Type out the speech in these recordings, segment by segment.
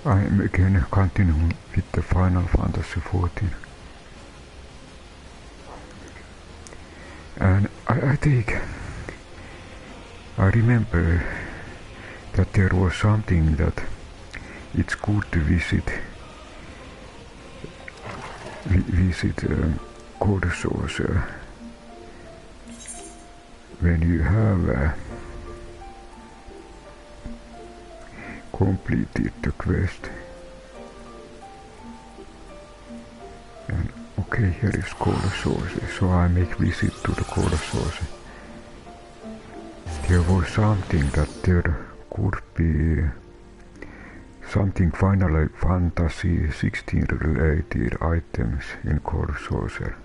I'm again continuing with the Final Fantasy XIV. And I remember that there was something that it's good to visit Cold Saucer when you have completed the quest. And okay, here is Cold Saucer, so I make visit to the Cold Saucer. There was something that there could be something Final Fantasy XVI related items in Cold Saucer.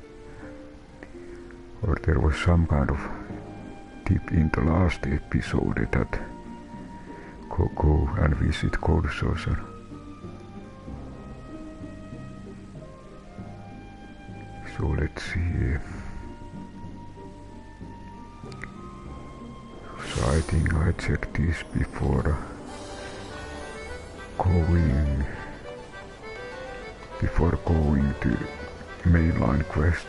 Or there was some kind of tip in the last episode that go and visit Cold Saucer. So let's see. So I think I checked this before going to mainline quest.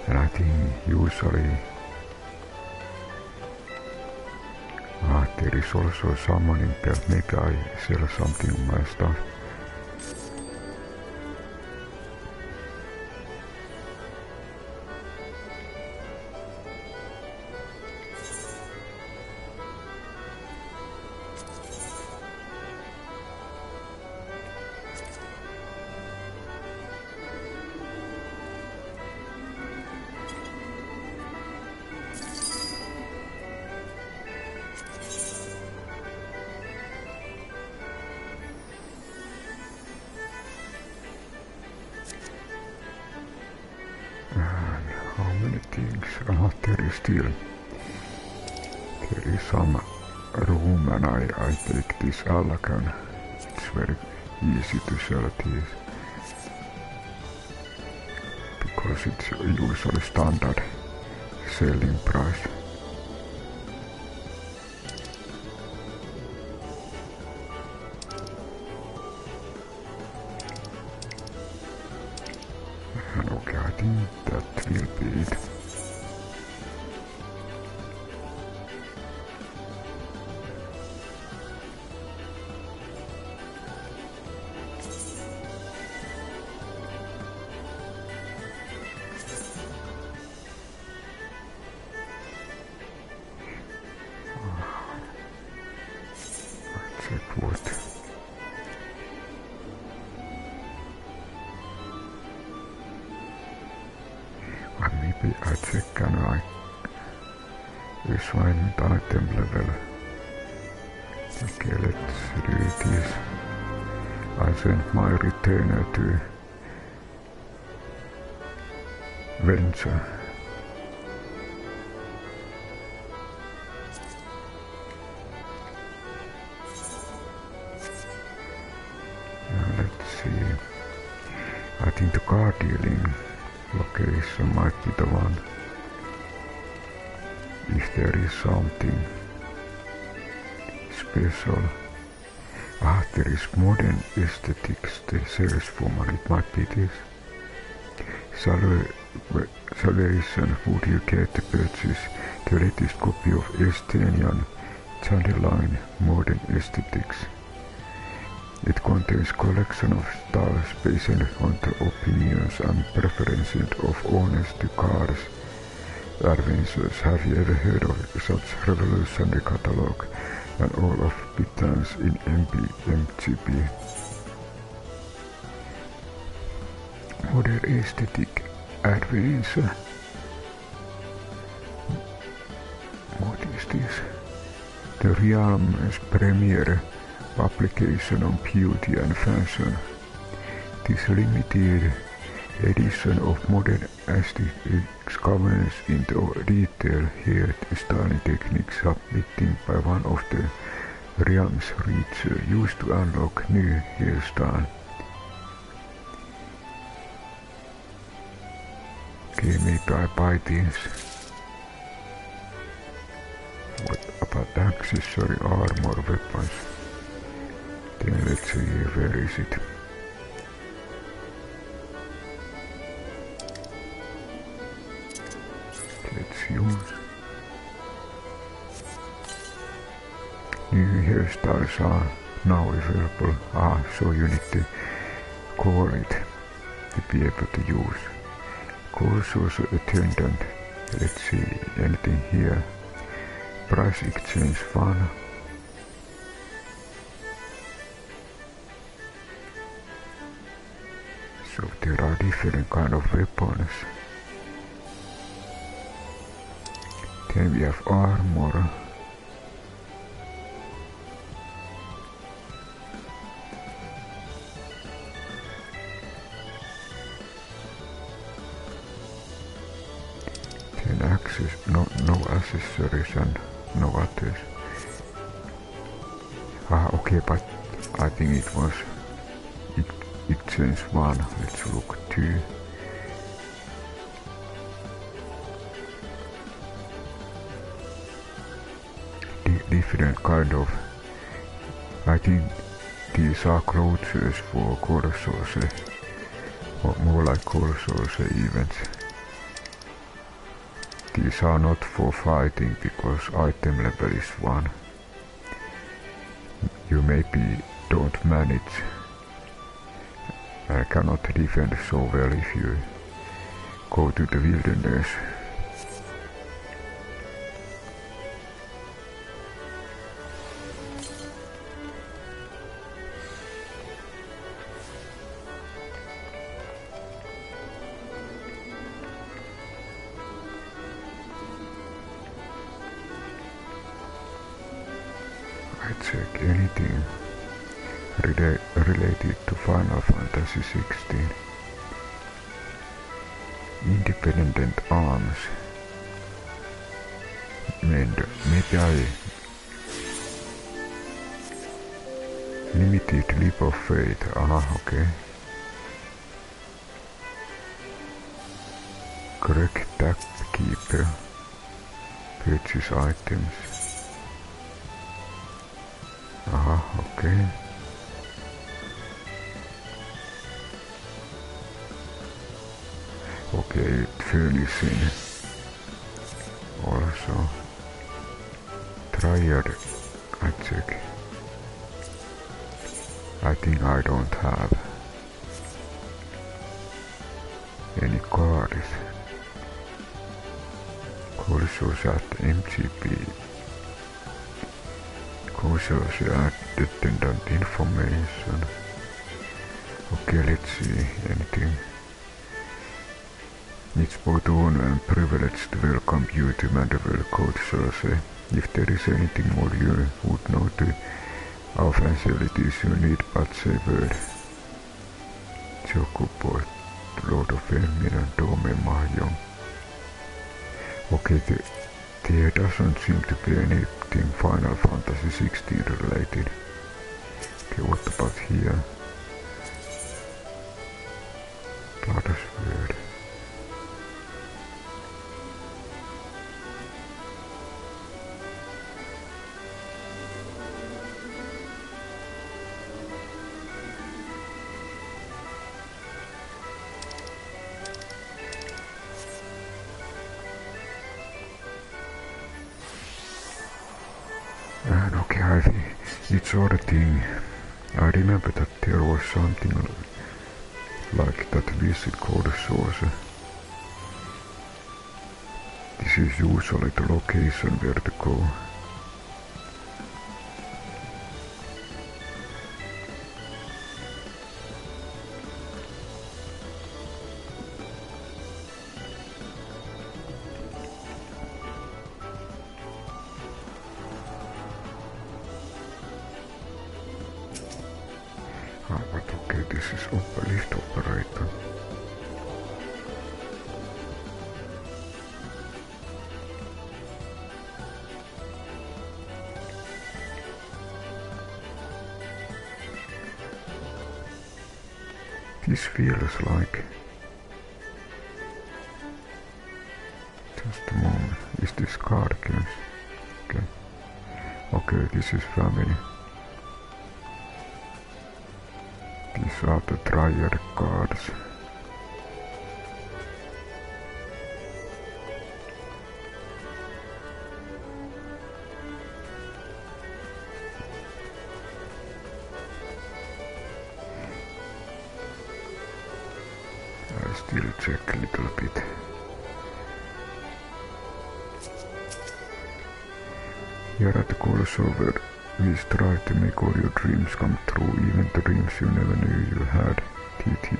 And I think usually there is also summoning belt. Maybe I sell something of my stuff. There is some room and I take this Alpine. It's very easy to sell this because it's usually standard selling price. And okay, I think that will be it. Maybe I check and I refinement item level. Okay, let's do this. I sent my retainer to venture. Let's see. I think the car dealing location might be the one. If there is something special. There is modern aesthetics, the sales woman, it might be this. Salvation, would you care to purchase the latest copy of Estonian Chandeline Modern Aesthetics? It contains collection of styles based on the opinions and preferences of owners to cars adventures. Have you ever heard of such revolutionary catalog? And all of Bitans in MGB. Modern aesthetic adventure. What is this? The Realm's premiere publication on beauty and fashion. This limited edition of modern aesthetics covers into detail hair styling techniques submitted by one of the realm's reachers used to unlock new hairstyle. Okay, maybe I buy this. accessory armor weapons. Then let's see, where is it? Let's use. New hairstyles are now available. So you need to call it to be able to use. Course also attendant. Let's see, anything here? Price exchange fun. So there are different kind of weapons. Then we have armor. Then no accessories and no others. Okay, but I think it was exchange one. Let's look two. Different kind of. I think these are clothes for Corso's, or more like Corso's events. These are not for fighting because item level is 1. You maybe don't manage and cannot defend so well if you go to the wilderness. I check anything related to Final Fantasy XVI. Independent arms. Maybe I limited leap of faith. Okay. Correct tag keeper. Purchase items. Okay. Okay, furnishing. Also, triad. I check. I think I don't have any cards. Courses at MGP. Courses at attendant information. Okay, let's see anything. It's both honor and privilege to welcome you to Mandeville Code Source. If there is anything more you would know to our facilities, you need but say word. Chocobo, Lord of Emir and Dome Mahjong. Okay, there doesn't seem to be anything Final Fantasy XVI related. Okay, what about here? Blood's word. And okay, it's other thing. I remember that there was something like that visit called a source. This is usually the location where to go. But okay, this is lift operator. This feels like... Just a moment, is this card games? Okay. Okay, this is family. These are the triad cards. I still check a little bit. Here at the crossover, we strive to make all your dreams come true, even the dreams you never knew you had. TT.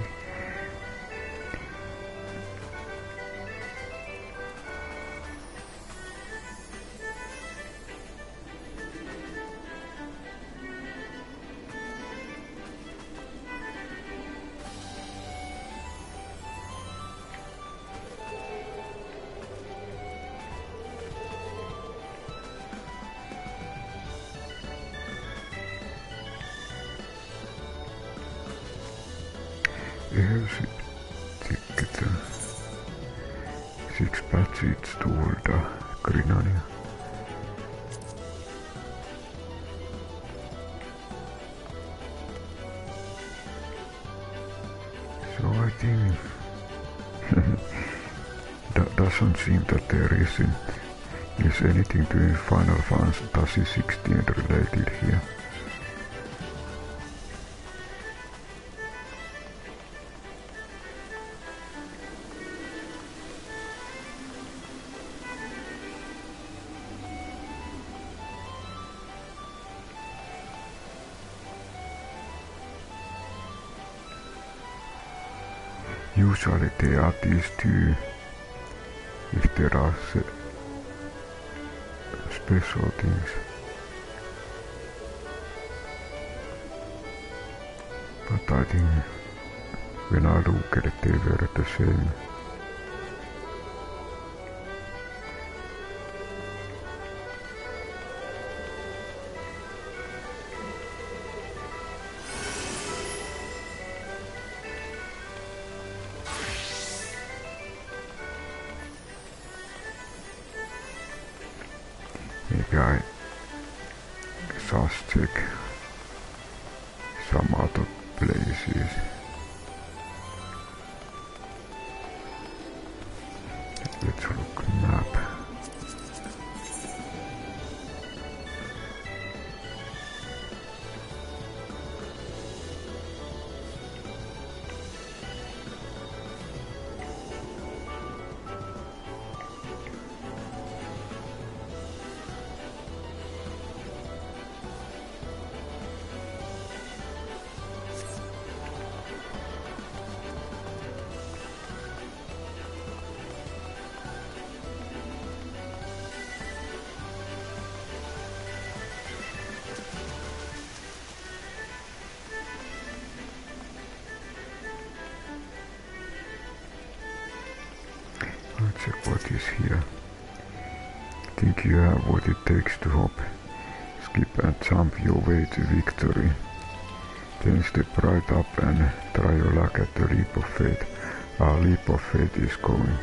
Sitten 6 patches toward Grinania. So I think that doesn't seem that there is anything to Final Fantasy XIV related here. Usually there are these two, if there are special things. But I think when I look at it, they were the same. Maybe I just check some other places. Let's look map. Let's check what is here. Think you have what it takes to hop, skip and jump your way to victory. Then step right up and try your luck at the leap of faith. Our leap of faith is going.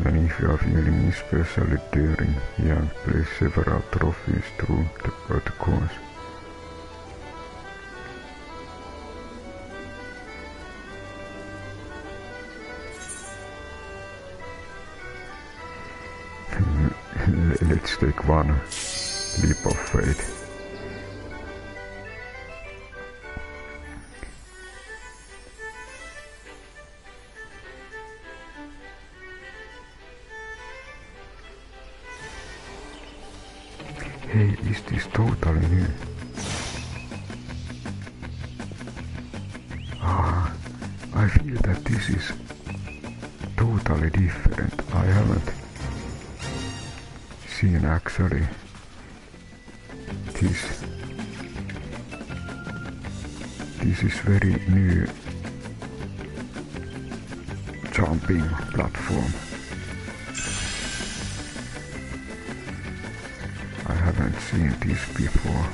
And if you are feeling especially daring, young, place several trophies through the protocols. Let's take one leap of faith. Hey, is this totally new? I feel that this is totally different. I haven't seen actually this. This is very new jumping platform. I haven't seen this before.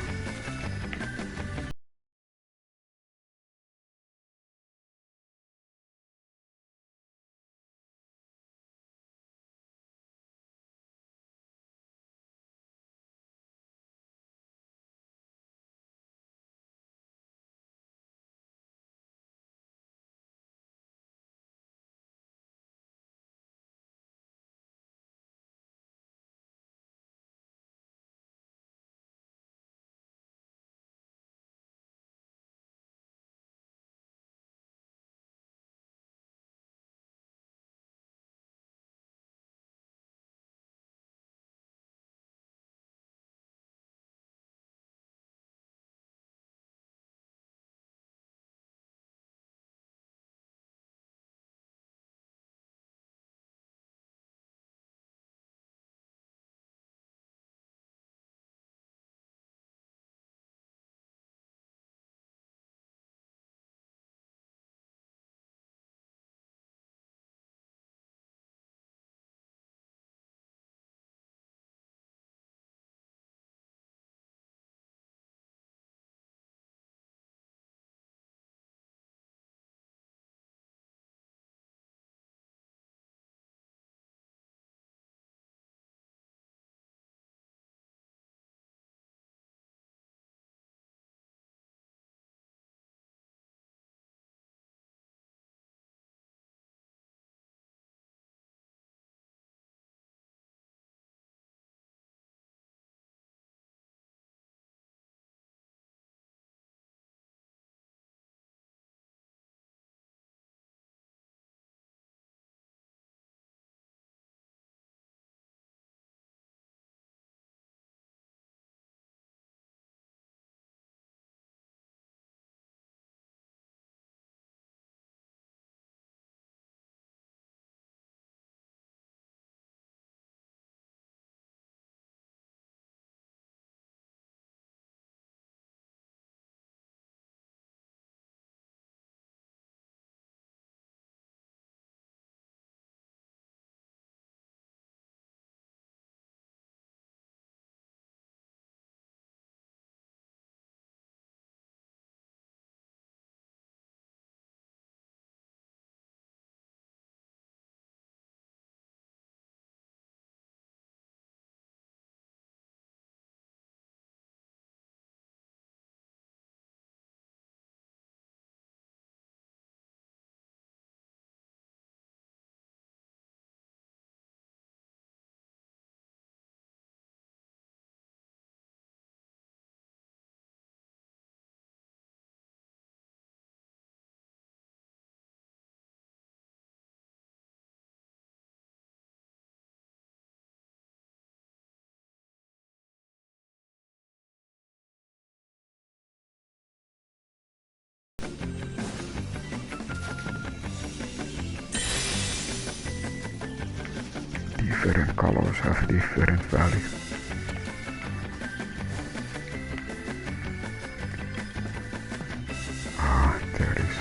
different colors have different value. Ah, there is.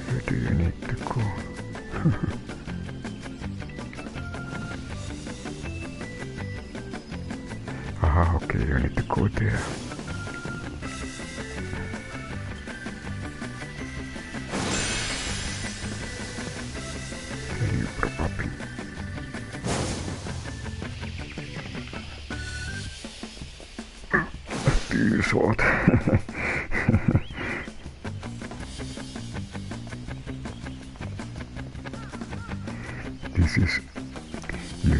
Where do you need to go? Ah, okay, you need to go there. Then you probably... Too short. This is...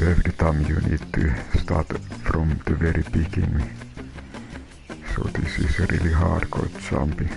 every time you need to start from the very beginning. So this is a really hardcore jumping.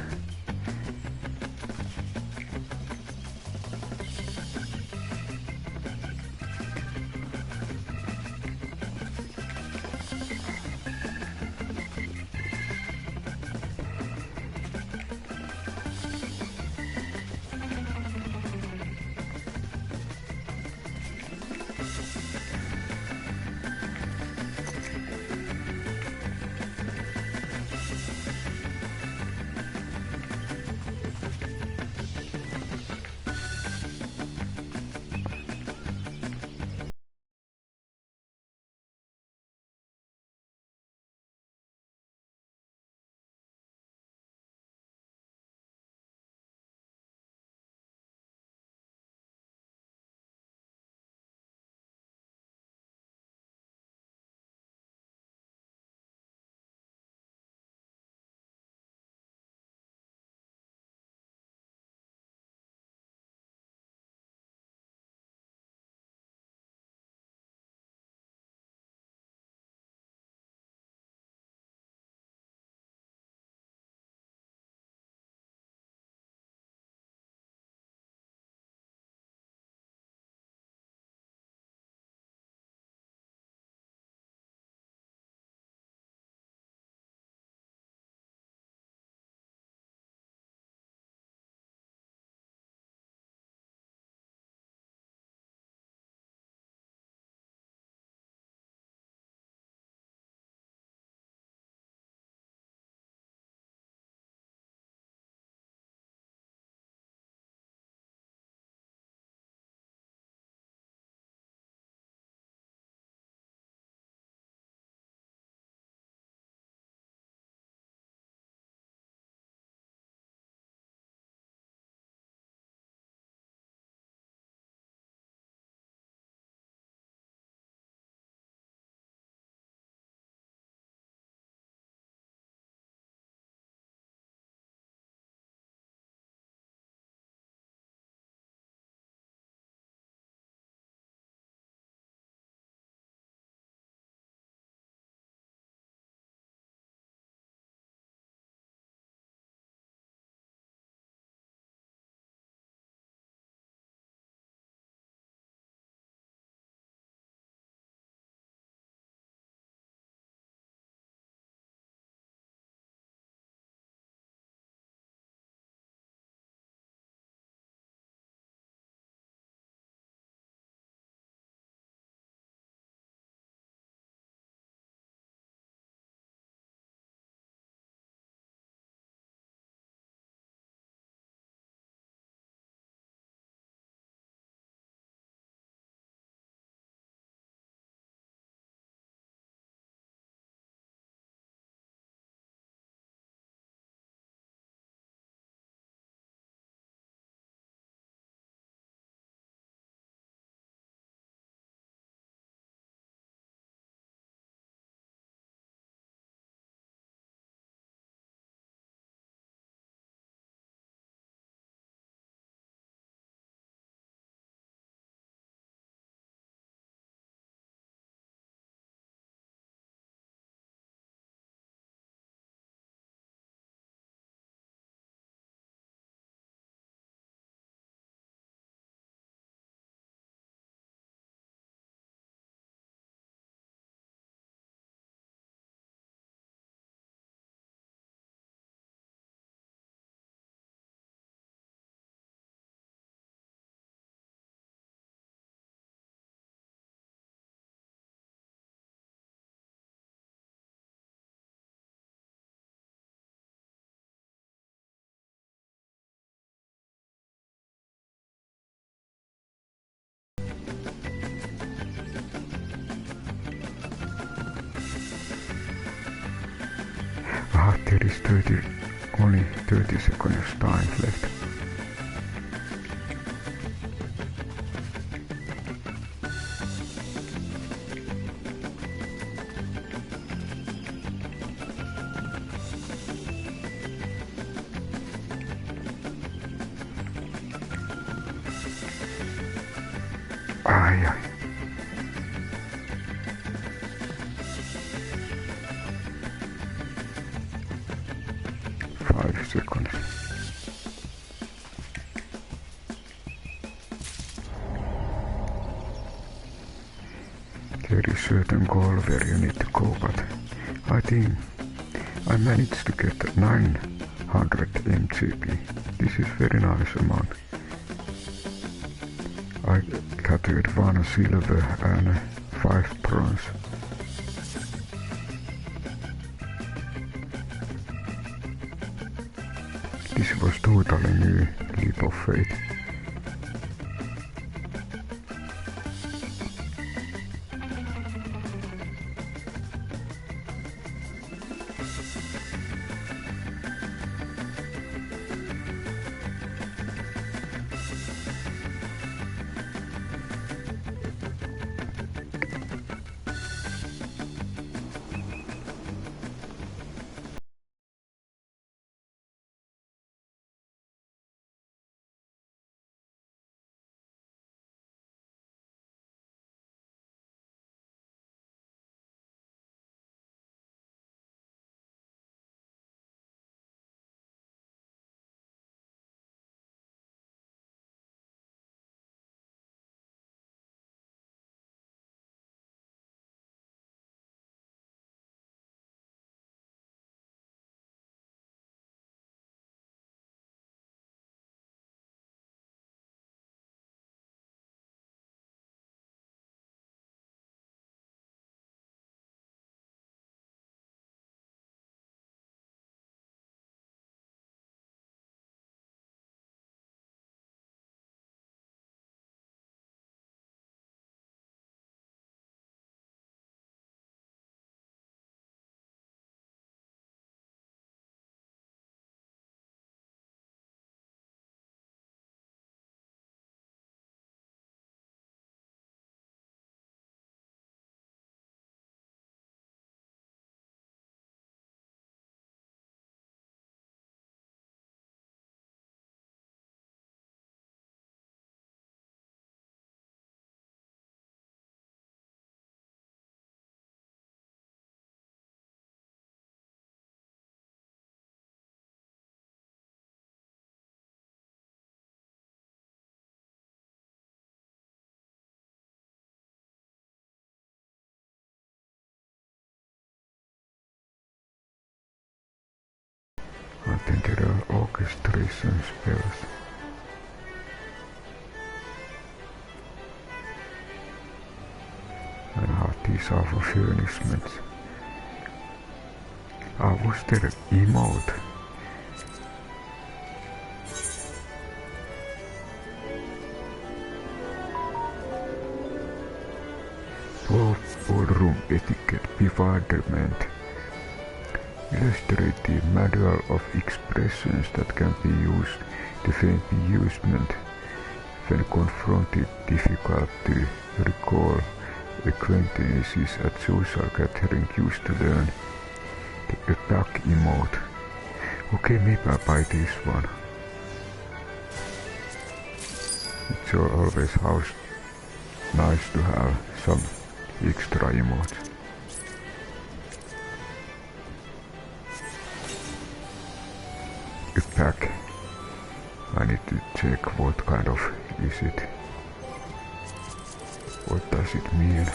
there is only 30 seconds time left. Ai. 5 seconds. There is certain goal where you need to go, but I think I managed to get 900 MGP. This is very nice amount. I gathered 1 silver and 5 bronze. This was totally new leap of faith. I think there are orchestration spells. And these are for furnishments. Was there emote? Ballroom etiquette bewilderment. Illustrative manual of expressions that can be used to feign bemusement when confronted. Difficult to recall acquaintances at social gathering used to learn the attack emote. Okay, maybe I buy this one. It's always nice to have some extra emotes. Pack. I need to check what kind of is it. What does it mean?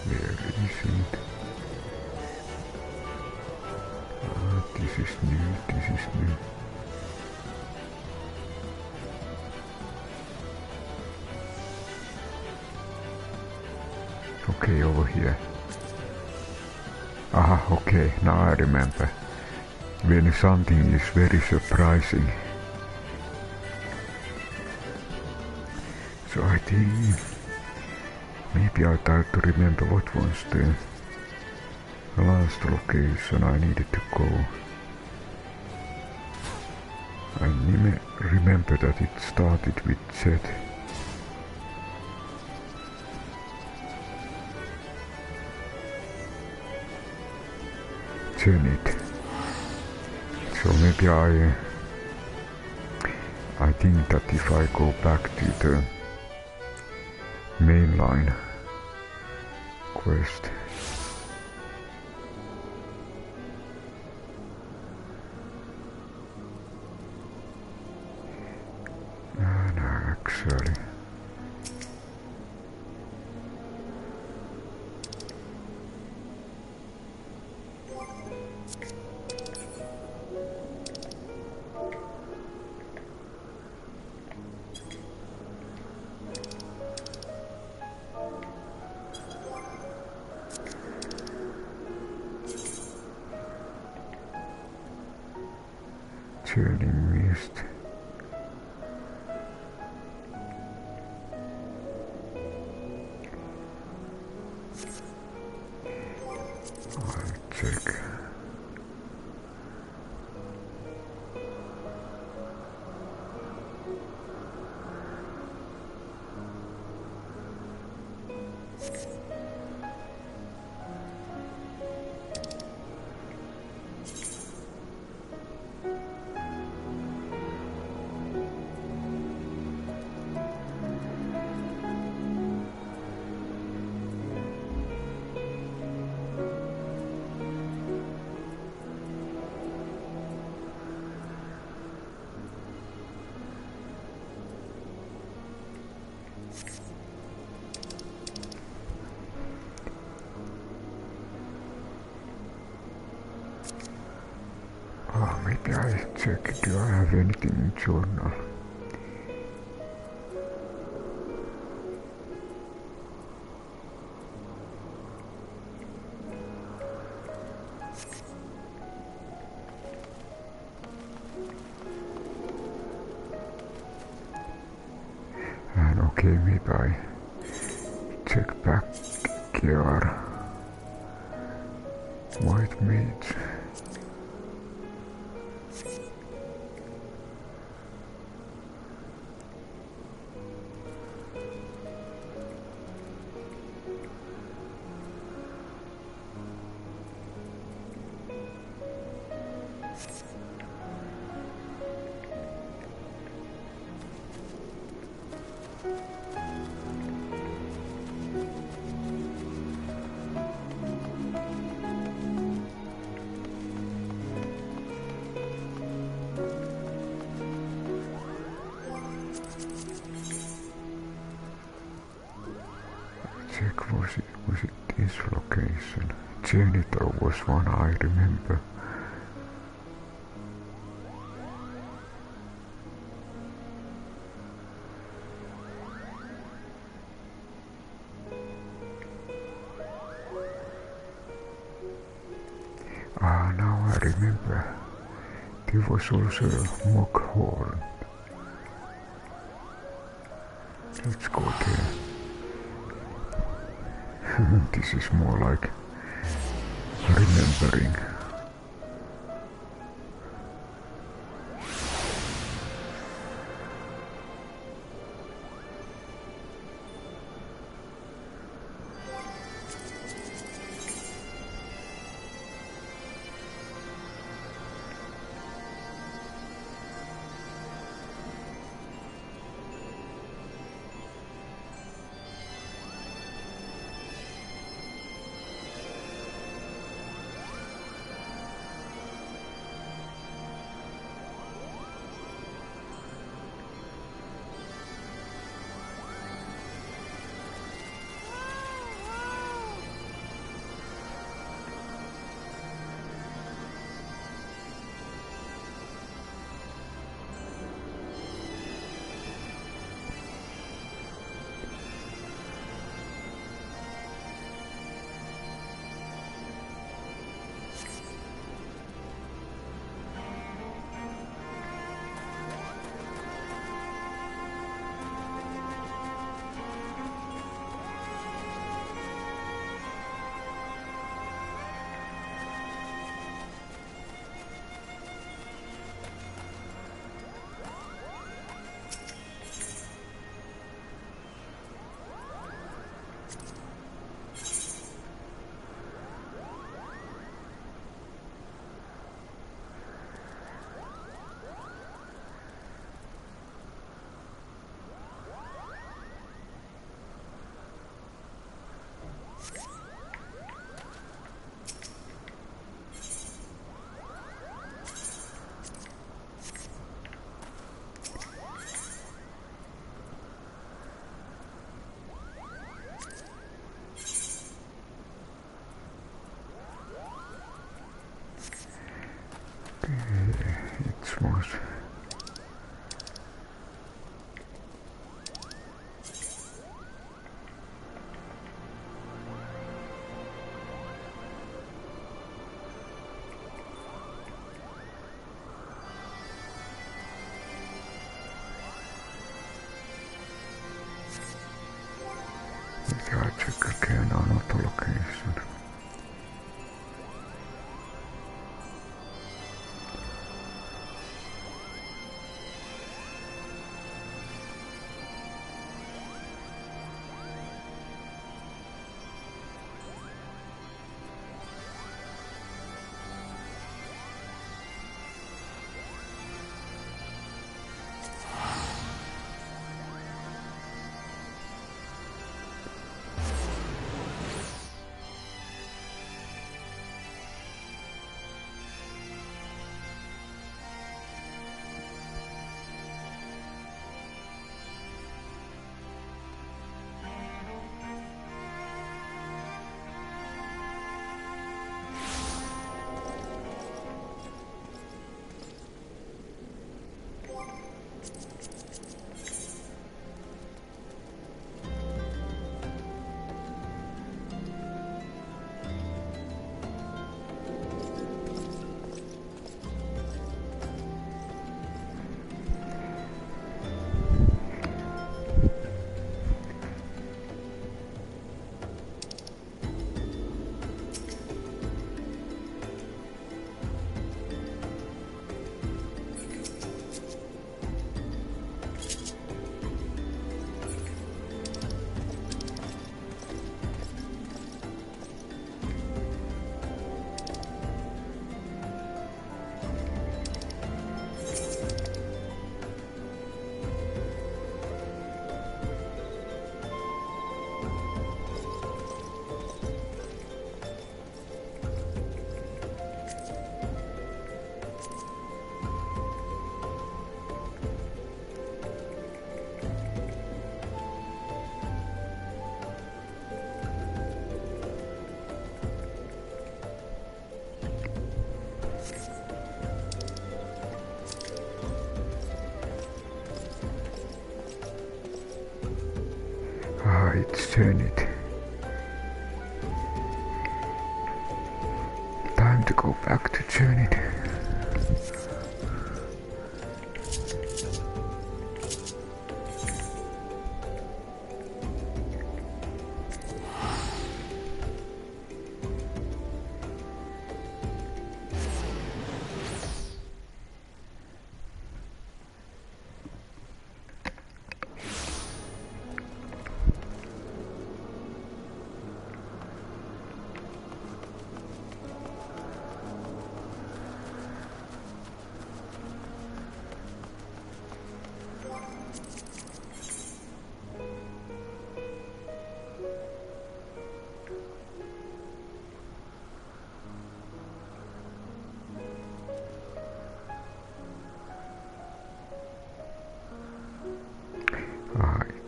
Where is it? This is new, this is new. Okay, over here. Aha, okay, now I remember. When something is very surprising. So I think Maybe I tried to remember what was the last location I needed to go. I remember that it started with Z. Zenith. So maybe I think that if I go back to the mainline quest, no, actually, turning mist. I'll check. Maybe I check, do I have anything in journal? And okay, maybe I check back here. White mage. Check, was it this location? Janitor was one I remember. Ah, now I remember. There was also a mock horn. Let's go there. This is more like remembering. Yeah, check again another location. It's Zenith. Time to go back to Zenith.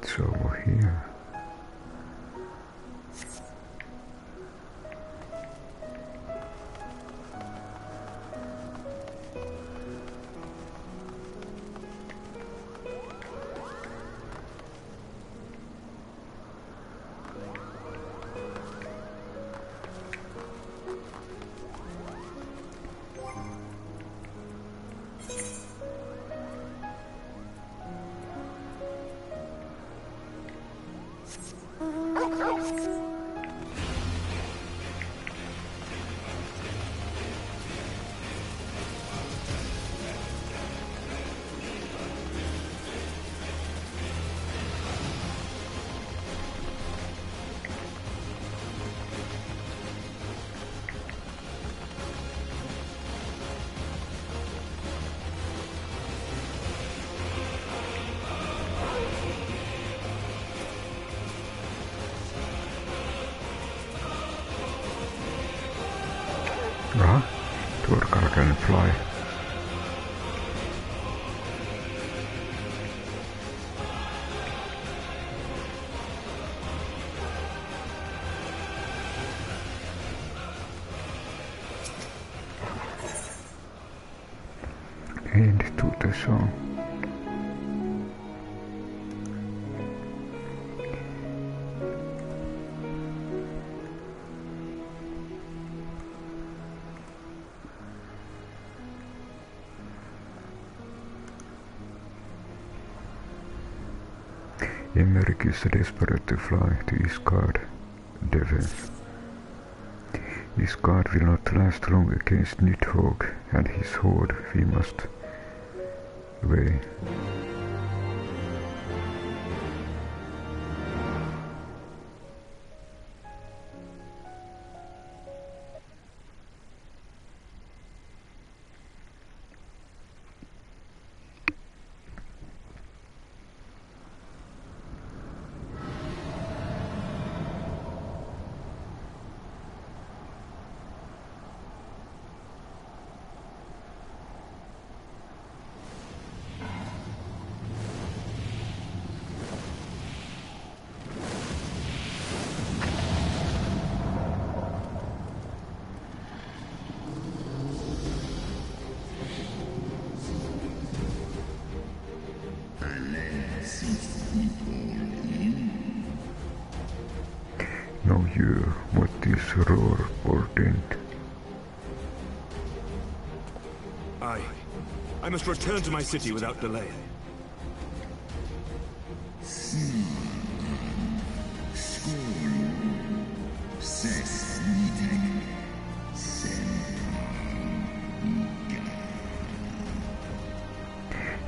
It's over here. Aha, Turkar can fly. End to the song. Aymeric is desperate to fly to Isgard defense. Isgard will not last long against Nidhogg and his horde. We must away. Know you what this roar portend? I must return to my city without delay.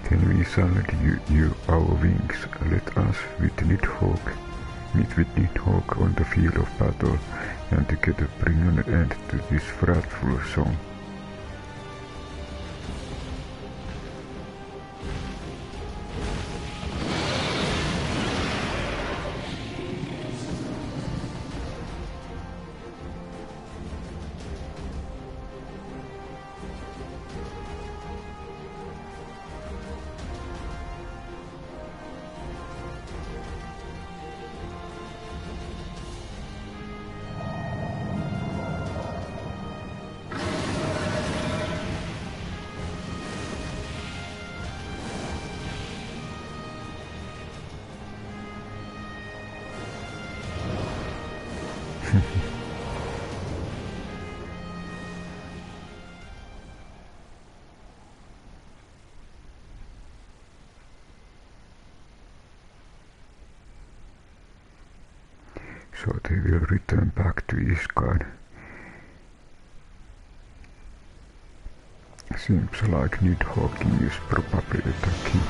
Then we salute you our wings. Let us meet with Nidhogg on the field of battle, and together bring an end to this frightful song. So they will return back to Isgard. Seems like Nidhogg is probably attacking.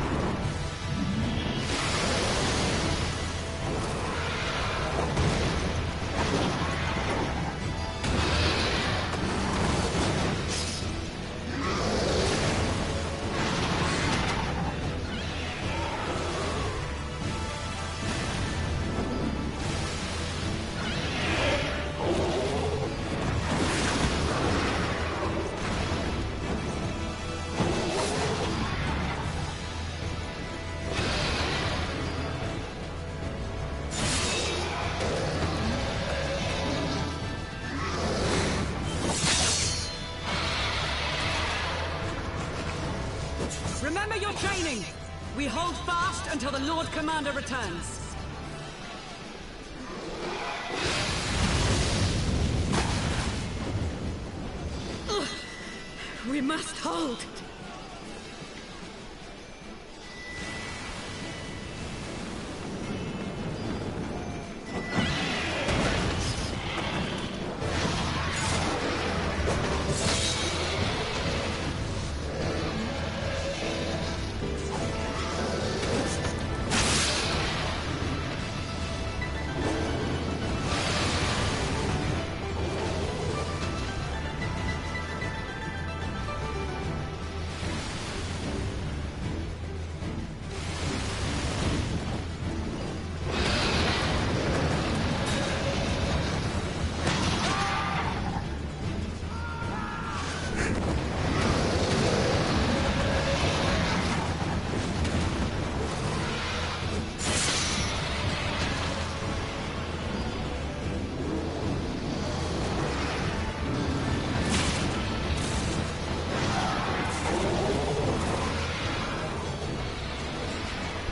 Remember your training! We hold fast until the Lord Commander returns. Ugh. We must hold!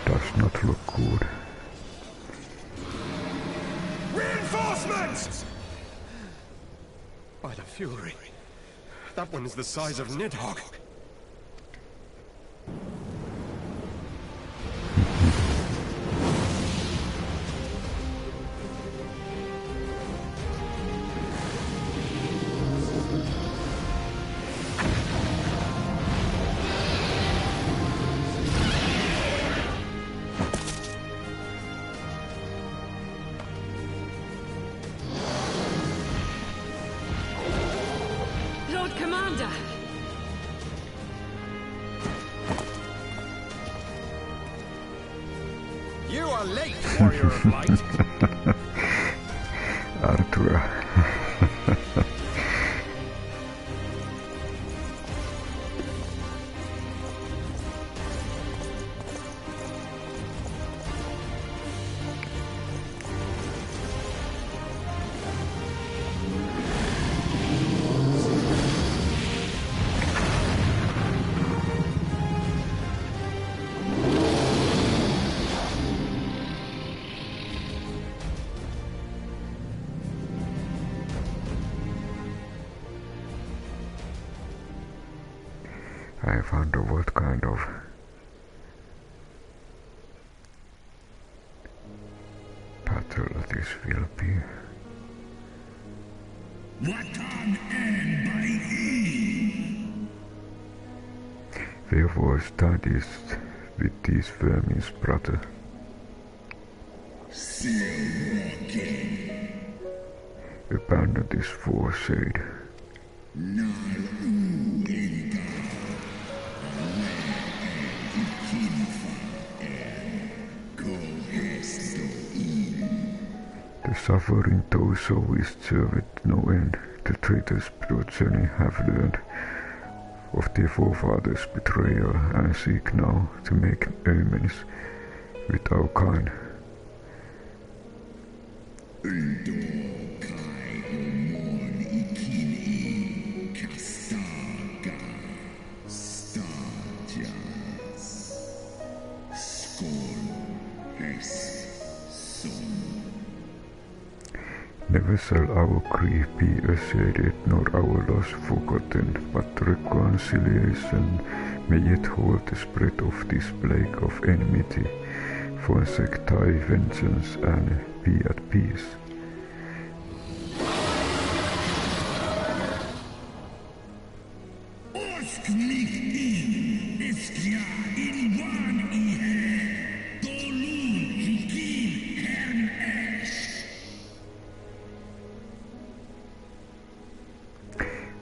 Does not look good. Reinforcements! By the Fury, that one is the size of Nidhogg. You are late, warrior of light. Arthur. I wonder what kind of battle this will be. What on end by thee? Where was studies with these vermins, brother? Still walking. Abandon this foreshade. The suffering torso is served no end. The traitors' progeny have learned of their forefathers' betrayal and seek now to make amends with our kind. Never shall our grief be assuaged, nor our loss forgotten, but reconciliation may yet hold the spread of this plague of enmity. Forsake thy vengeance and be at peace.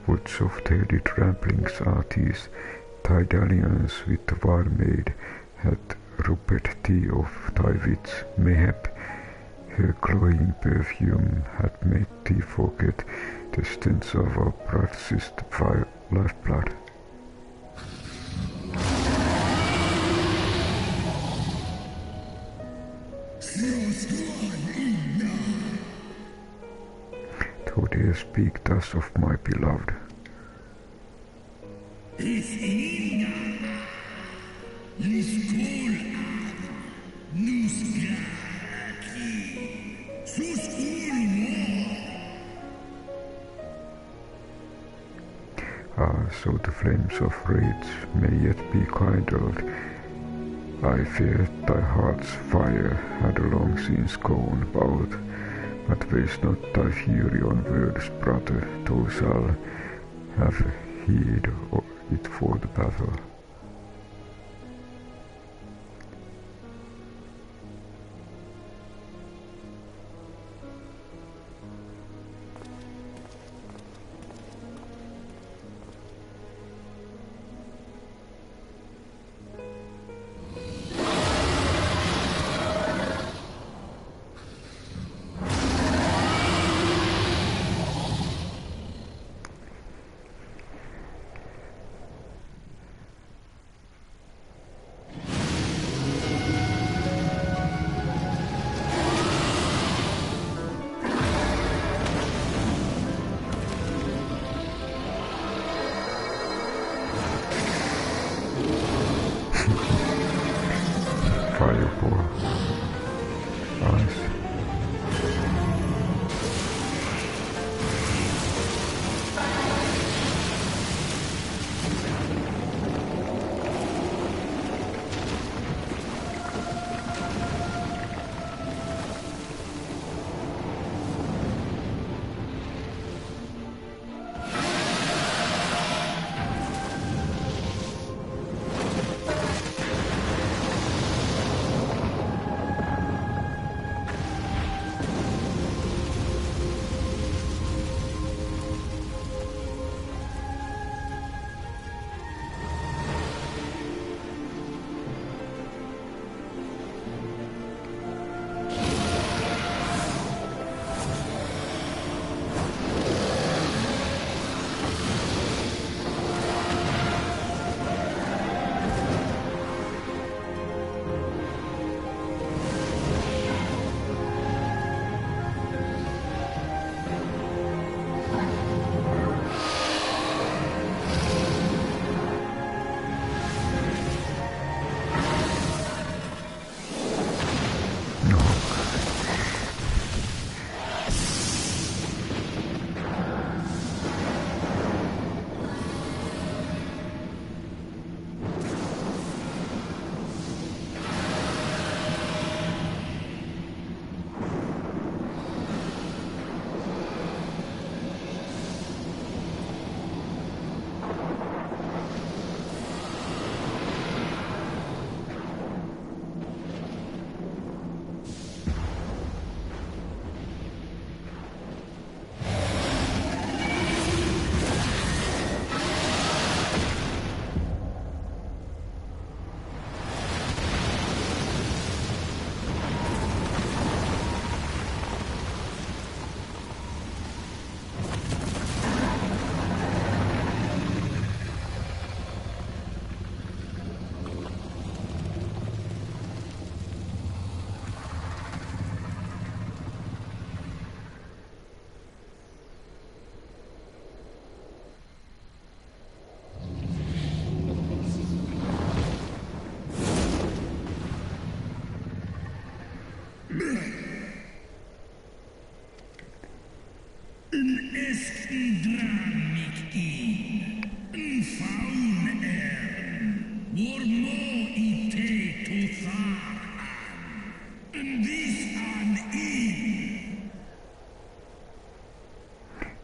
What soft-headed ramblings are these? Thy dalliance with the wild maid had robbed thee of thy wits. Mayhap her cloying perfume had made thee forget the stench of our practiced lifeblood. Thou dare speak thus of my beloved. So the flames of rage may yet be kindled. I fear thy heart's fire had long since gone out, but waste not thy fury on words, brother, thou shalt have heed it for the battle. Fireball. Nice. Estidramik in faun war mo ite to thar and this an in.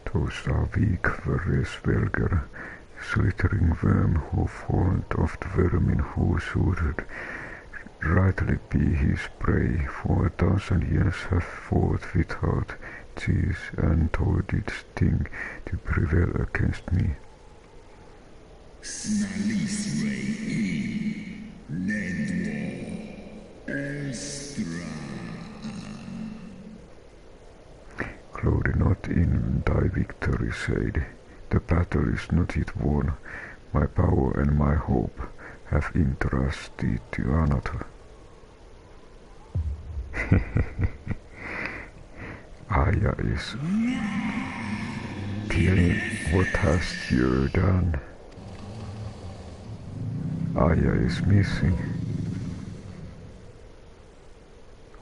Those are weak Veresvelger, slithering worm who fond of the vermin who should rightly be his prey. For 1,000 years have fought without cease, and toiled its sting to prevail against me. Snalis rei Ledwo Elstra. Glory not in thy victory, said. The battle is not yet won. My power and my hope have entrusted to another. Aya is killing. What hast you done? Aya is missing.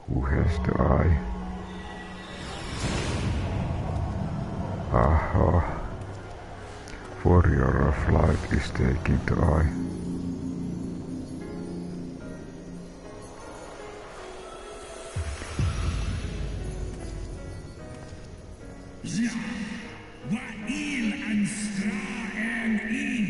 Who has the eye? Aha. Warrior of Light is taking the eye. Wa'il and Stra and in.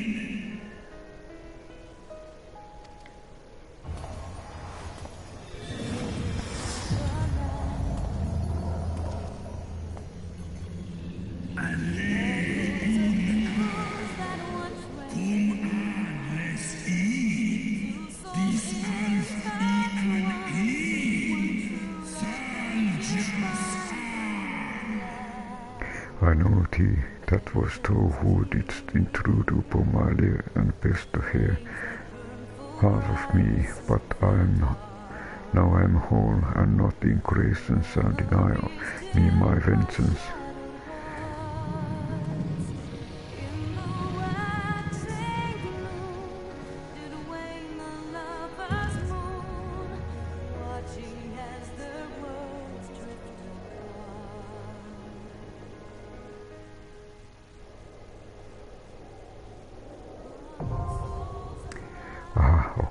I know thee, that was thou who didst intrude upon my lair and best the hair half of me, but now I am whole, and not in creation shall deny me my vengeance.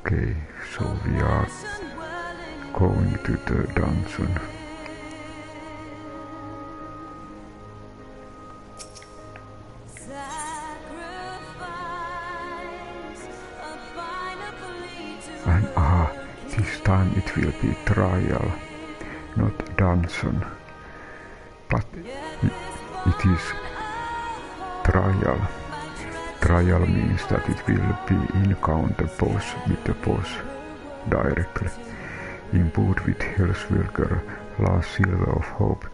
Okay, so we are going to the dungeon. And this time it will be trial, not dungeon. But it is trial. Trial means that it will be encounter boss with the boss directly. Imbued with Hellsvilger, last silver of hope,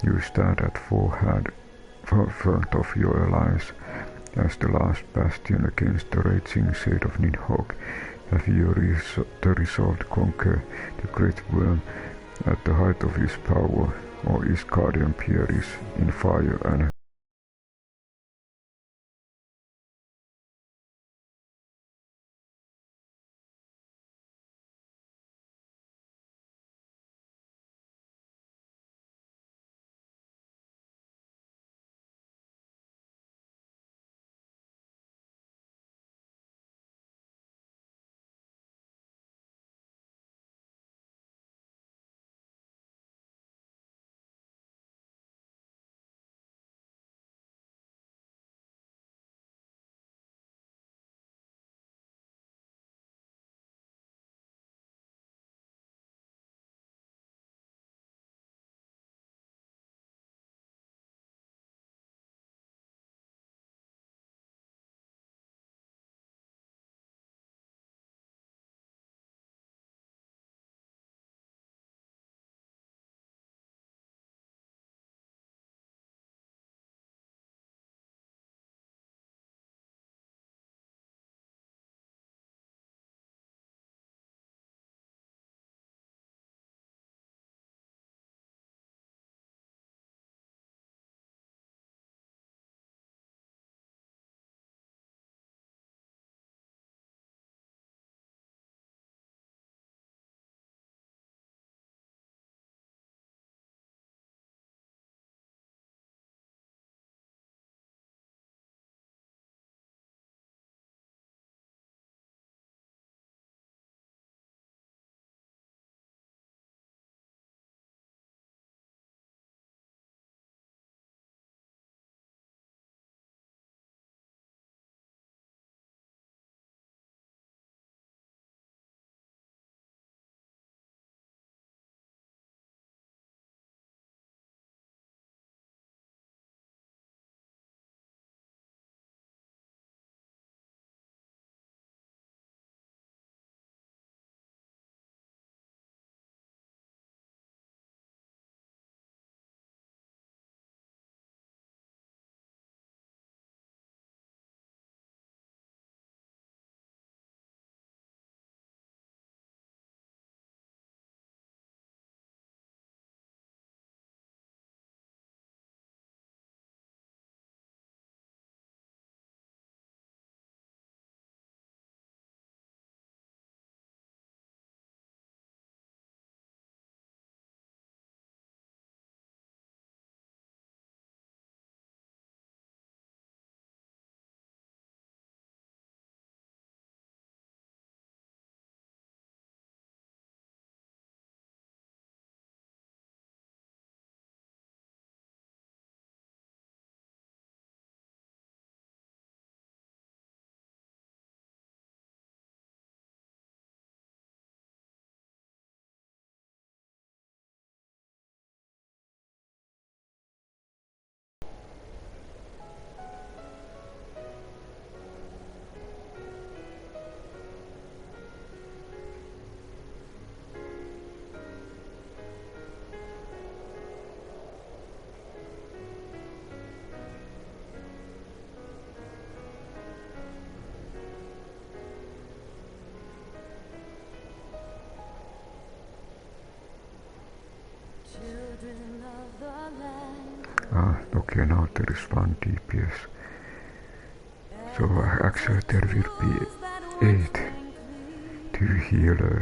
you stand at forefront of your alliance as the last bastion against the raging shade of Nidhogg. Have you the resolve to conquer the great worm at the height of his power, or is Guardian Pieris in fire and Okay, now there is 1 DPS. So actually there will be 8 2 healers.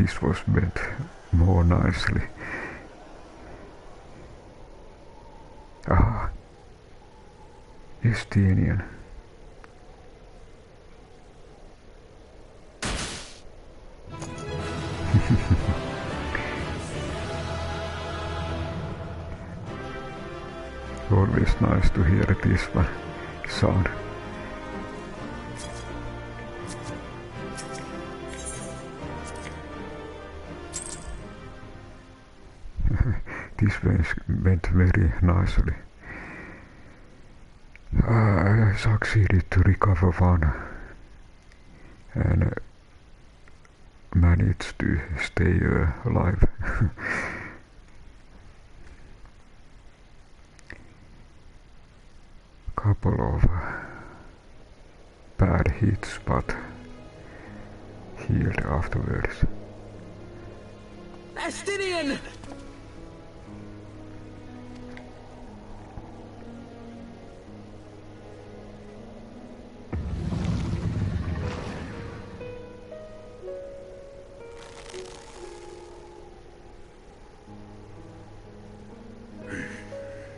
this was meant more nicely. Ah, Estonian. Always nice to hear this one sound. This went very nicely. I succeeded to recover one and managed to stay alive. Couple of bad hits, but healed afterwards. Estinian!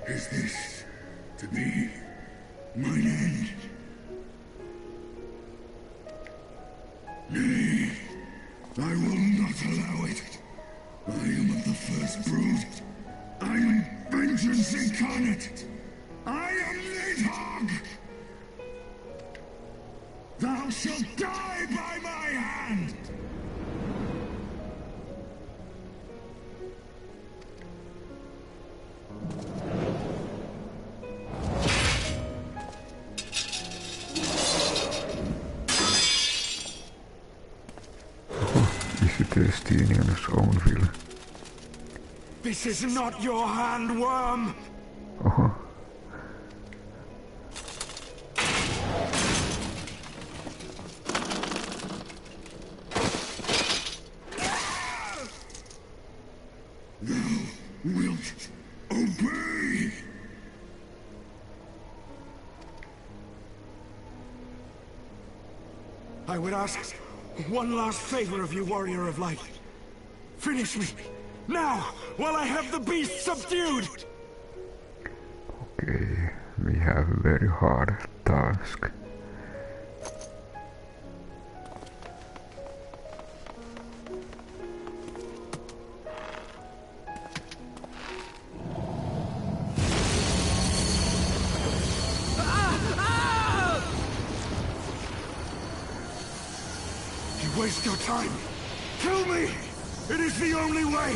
Is this to be mine end? Nay, I will not allow it. I am of the first brood. I am vengeance incarnate. I am Nidhogg. Thou shalt die by my hand. Estonian's own will. This is not your hand, worm! Thou wilt obey! I would ask one last favor of you, warrior of light. Finish me, now, while I have the beast subdued! Okay, we have a very hard task. You waste your time! Kill me! It is the only way!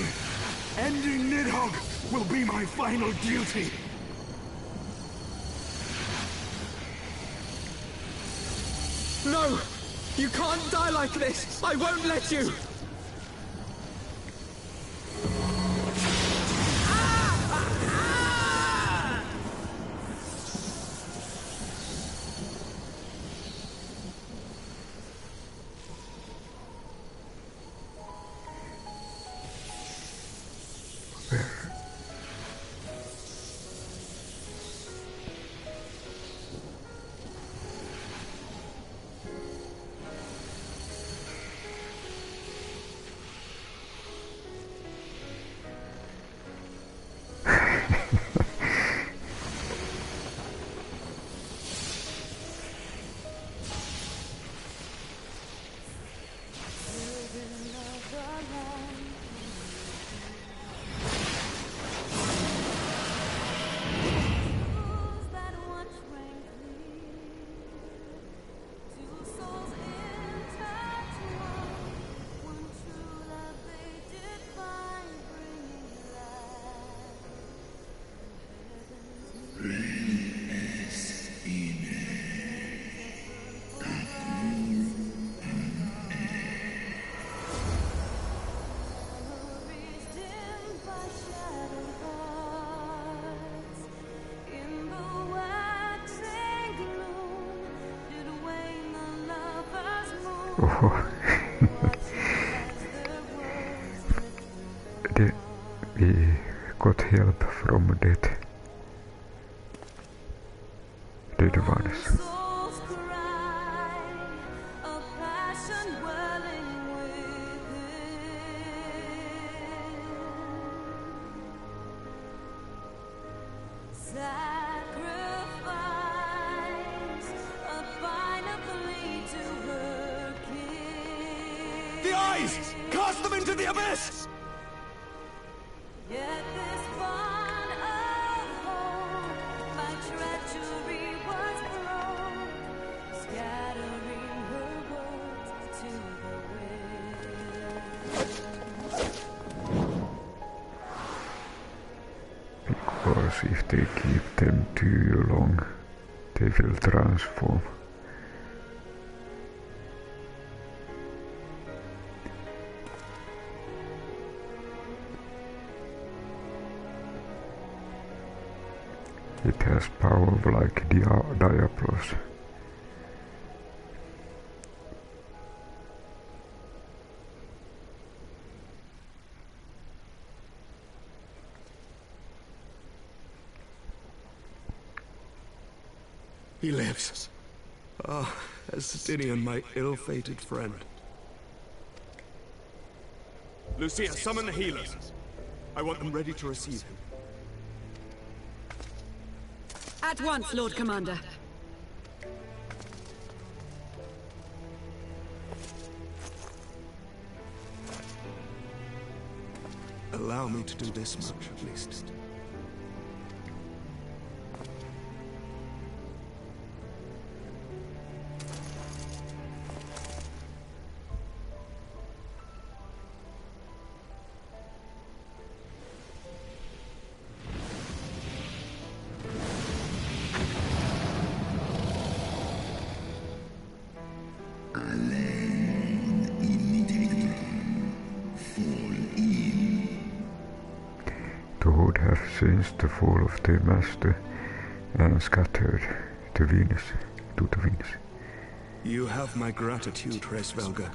Ending Nidhogg will be my final duty! No! You can't die like this! I won't let you! Oh. We got help from dead ones. the abyss! Yet this one of hope, my treachery was broke, scattering her words to the wind. Because if they keep them too long, they will transform. It has power like Diablos. He lives. Ah, Estinian, my ill-fated friend. Lucia, summon the healers. I want them ready to receive him. At once, Lord Commander. Allow me to do this much, at least. Since the fall of their master and scattered the winds to the winds. You have my gratitude, Hraesvelgr.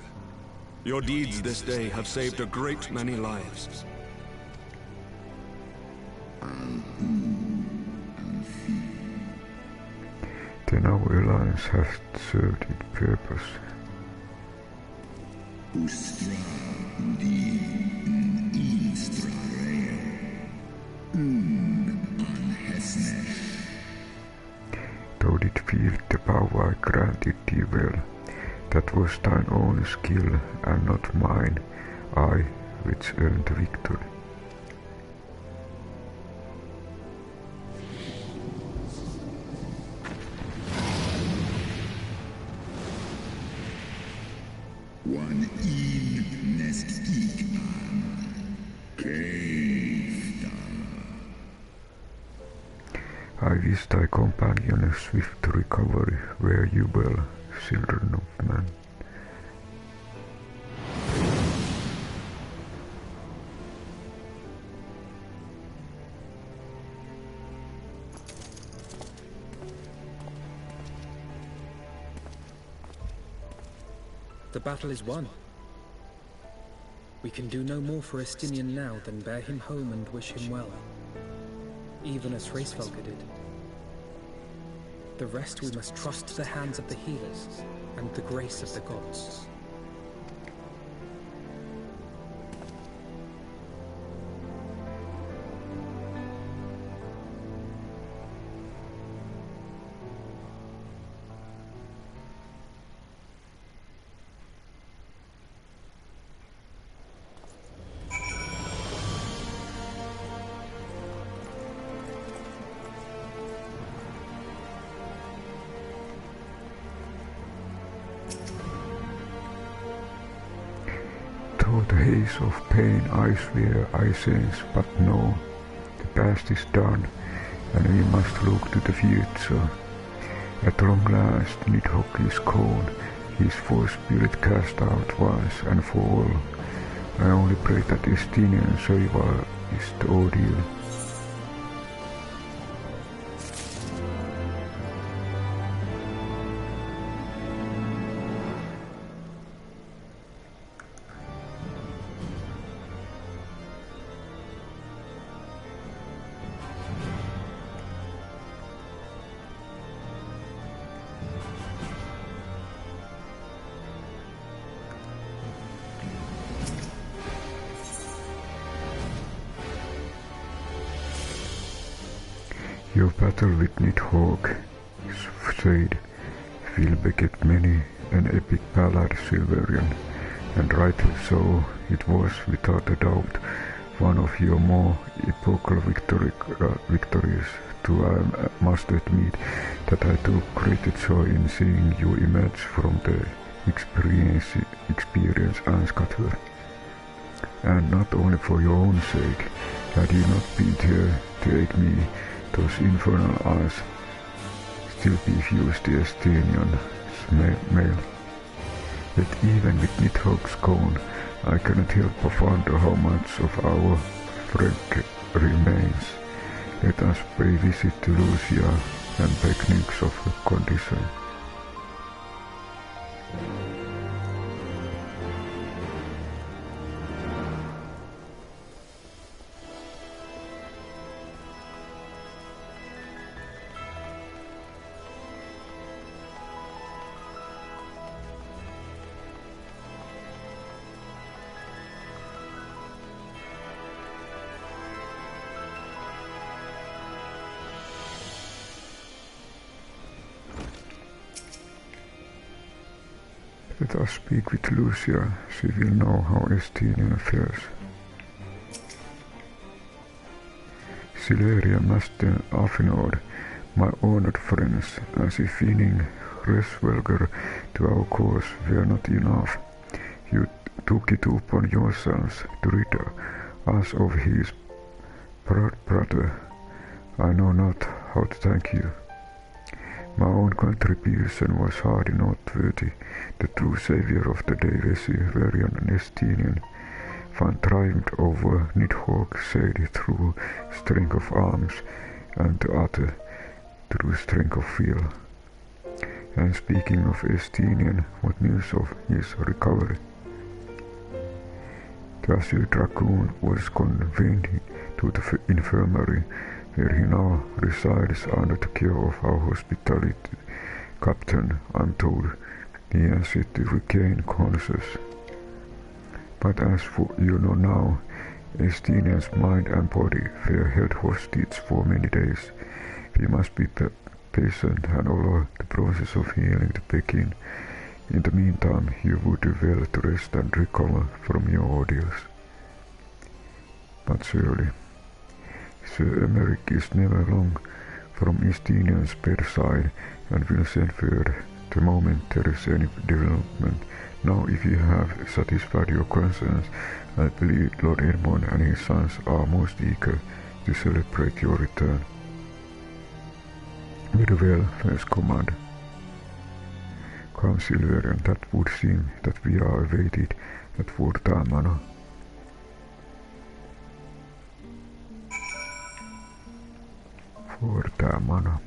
Your deeds this day have saved a great many lives. Then our alliance has served its purpose. Thou did feel the power I granted thee well. That was thine own skill, and not mine, I, which earned the victory. One in nest I wish thy companion a swift recovery, where you well, children of man. The battle is won. We can do no more for Estinian now than bear him home and wish him well, even as Hraesvelgr did. The rest we must trust to the hands of the healers and the grace of the gods. Through the haze of pain I swear I sense, but no, the past is done, and we must look to the future. At long last Nidhogg is gone, his force spirit cast out once and for all. I only pray that Estinian survival is the ordeal. Your battle with Nidhogg, said, will beget many an epic ballad, Silverian, and rightly so. It was, without a doubt, one of your more epochal victories, too. I must admit that I took great joy in seeing you emerge from the experience unscattered. And not only for your own sake, had you not been there to aid me, those infernal eyes still diffused the Estonian mail. Yet even with Nidhogg's gone, I cannot help but wonder how much of our friendship remains. Let us pay visit to Lucia and beg news of her condition. Let us speak with Lucia. She will know how Estonian fares. Sileria, Master Afinord, my honored friends, as if winning Resvelger to our cause were not enough, you took it upon yourselves to rid us of his brother. I know not how to thank you. My own contribution was hardly noteworthy. The true savior of the day, Vesiverian and Estinian, Fan triumphed over Nidhogg, said through strength of arms, and the other through strength of will. And speaking of Estinian, what news of his recovery? The Azure Dragoon was conveyed to the infirmary, where he now resides under the care of our hospitality captain. I'm told he has yet to regain consciousness. But as for you know now, Estinian's mind and body were held hostage for many days. We must be patient and allow the process of healing to begin. In the meantime, you would do well to rest and recover from your ordeals. But surely, Sir Aymeric is never long from Estinian's bedside and will send word the moment there is any development. Now, if you have satisfied your concerns, I believe Lord Edmund and his sons are most eager to celebrate your return. Very well, First Commander. Come, Silverian, that would seem that we are awaited at Vorta Manor. Vorta Manor.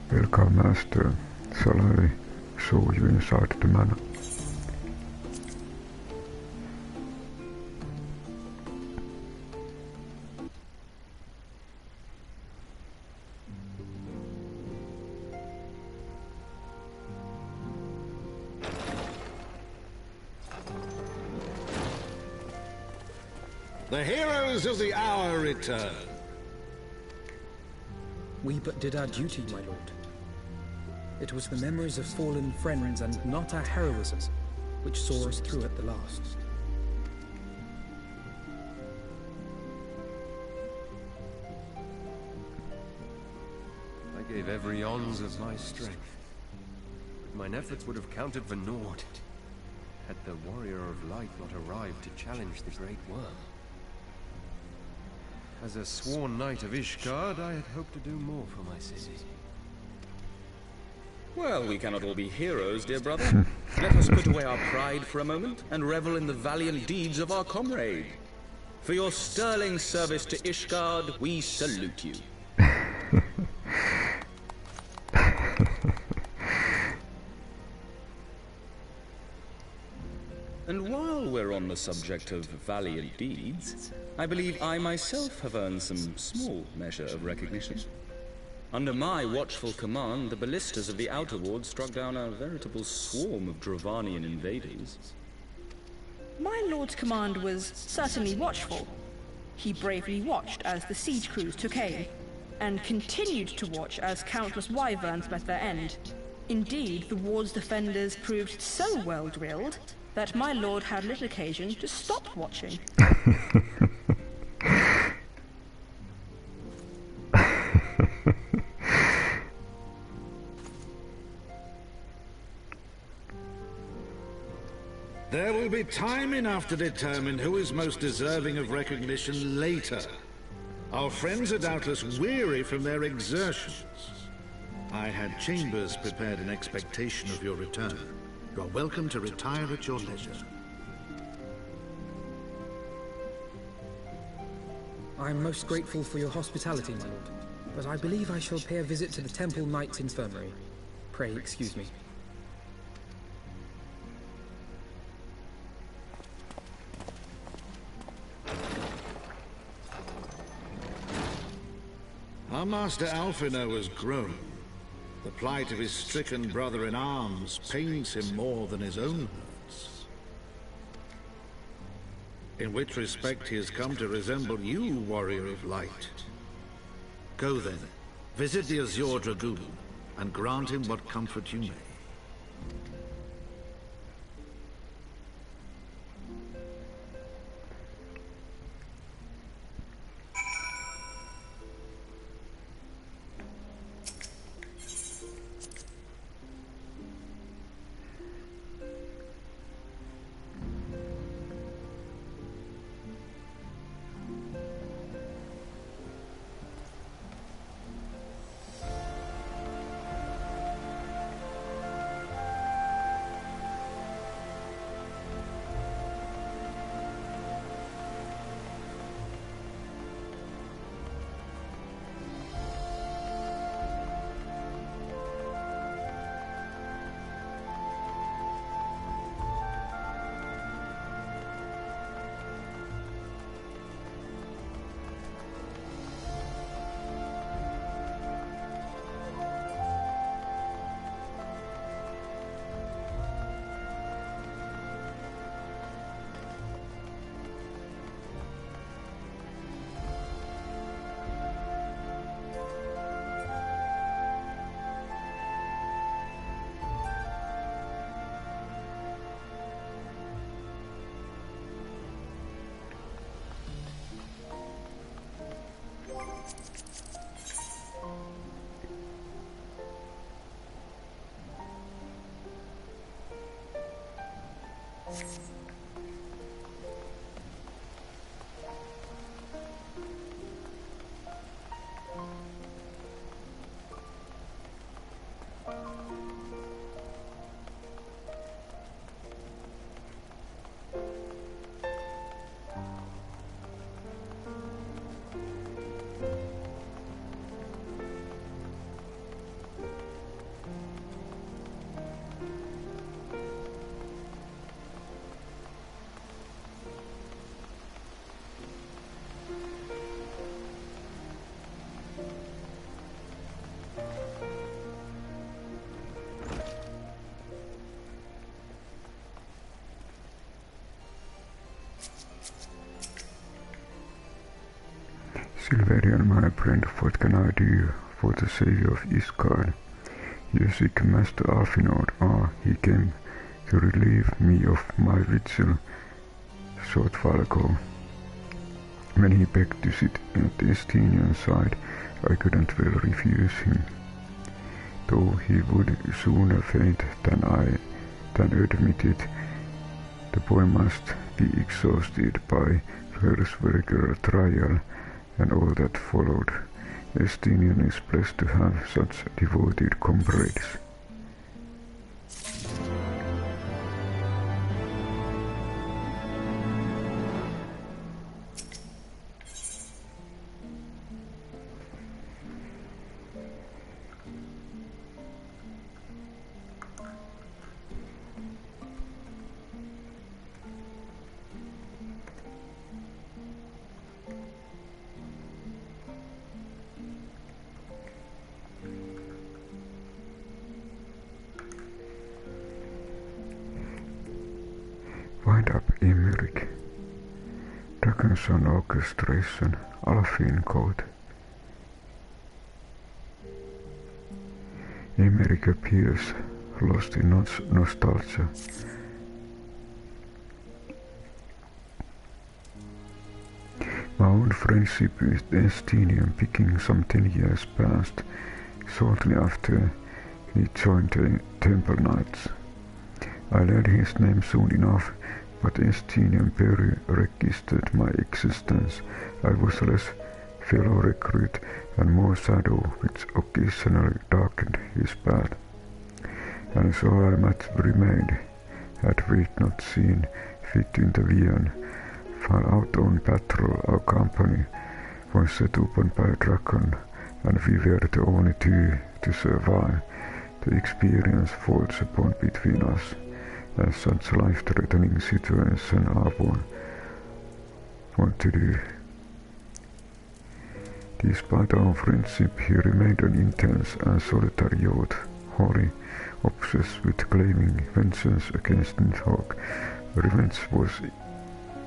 Welcome, Master. Shall I show you inside the manor? The heroes of the hour return. We but did our duty, my lord. It was the memories of fallen friends and not our heroism which saw us through at the last. I gave every ounce of my strength, but mine efforts would have counted for naught had the Warrior of Light not arrived to challenge the Great Worm. As a sworn knight of Ishgard, I had hoped to do more for my city. Well, we cannot all be heroes, dear brother. Let us put away our pride for a moment and revel in the valiant deeds of our comrade. For your sterling service to Ishgard, we salute you. And while we're on the subject of valiant deeds, I believe I myself have earned some small measure of recognition. Under my watchful command, the ballistas of the Outer Ward struck down a veritable swarm of Dravanian invaders. My lord's command was certainly watchful. He bravely watched as the siege crews took aim, and continued to watch as countless wyverns met their end. Indeed, the ward's defenders proved so well drilled that my lord had little occasion to stop watching. There will be time enough to determine who is most deserving of recognition later. Our friends are doubtless weary from their exertions. I had chambers prepared in expectation of your return. You are welcome to retire at your leisure. I am most grateful for your hospitality, my lord, but I believe I shall pay a visit to the Temple Knight's Infirmary. Pray excuse me. Our master Alphino has grown. The plight of his stricken brother-in-arms pains him more than his own hurts. In which respect he has come to resemble you, Warrior of Light. Go then, visit the Azure Dragoon, and grant him what comfort you may. Silverian, my friend, what can I do for the savior of Iskard? You seek Master Alfinod. He came to relieve me of my vigil short while ago. When he begged to sit at the Estinian side, I couldn't well refuse him, though he would sooner faint than admit it. The boy must be exhausted by first regular trial and all that followed. Estinian is blessed to have such devoted comrades. Wind-up Aymeric. Dragonsong Orchestrion, Alpine code. Aymeric appears, lost in nostalgia. My own friendship with the Estinian beginning some 10 years past, shortly after he joined the Temple Knights. I learned his name soon enough, but Estinian barely registered my existence. I was less fellow recruit and more shadow which occasionally darkened his path. And so I might remain, had we not seen fit to intervene. While out on patrol, our company was set upon by a dragon, and we were the only two to survive. The experience falls upon between us, as such life-threatening situations are want to do. Despite our friendship, he remained an intense and solitary youth, wholly obsessed with claiming vengeance against Nidhogg. Revenge was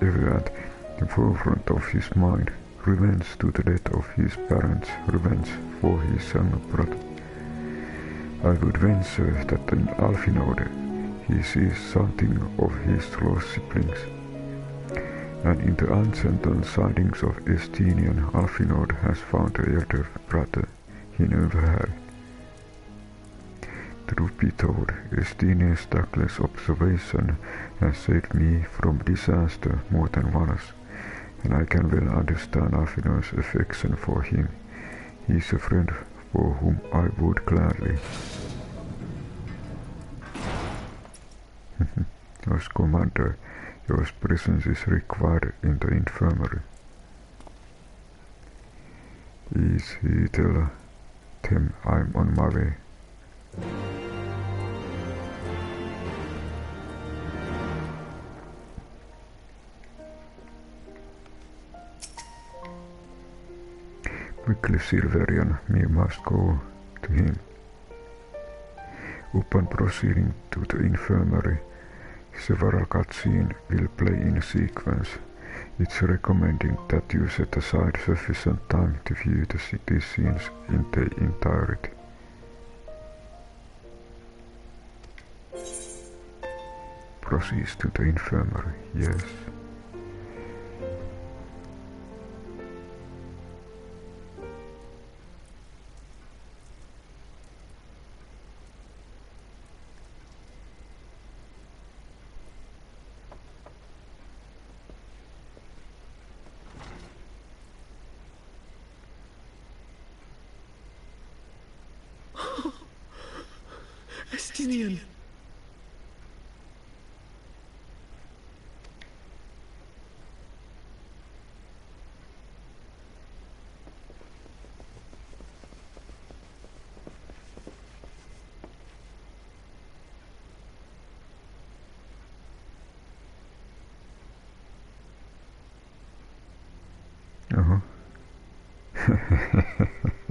ever at the forefront of his mind. Revenge to the death of his parents, revenge for his younger brother. I would venture that in Alfinod he sees something of his lost siblings, and in the ancient sightings of Estinian, Alfinod has found the elder brother he never had. Truth be told, Estinian's tactless observation has saved me from disaster more than once, and I can well understand Alfinod's affection for him. He is a friend for whom I would gladly. As commander, your presence is required in the infirmary. Easy, tell them I'm on my way. Quickly, Silverian, we must go to him. Upon proceeding to the infirmary, several cutscenes will play in sequence. It's recommended that you set aside sufficient time to view these scenes in their entirety. Proceeds to the infirmary, yes. Estinian!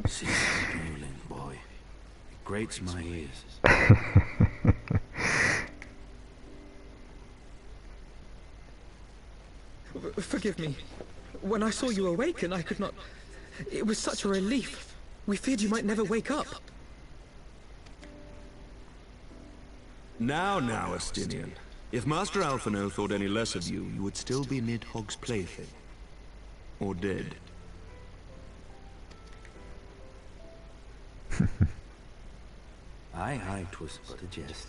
See you drooling, boy. It grates my ears. Forgive me. When I saw you awaken, I could not... It was such a relief. We feared you might never wake up. Now, Estinian. If Master Alphino thought any less of you, you would still be Nidhogg's plaything. Or dead. Aye, 'twas but a jest.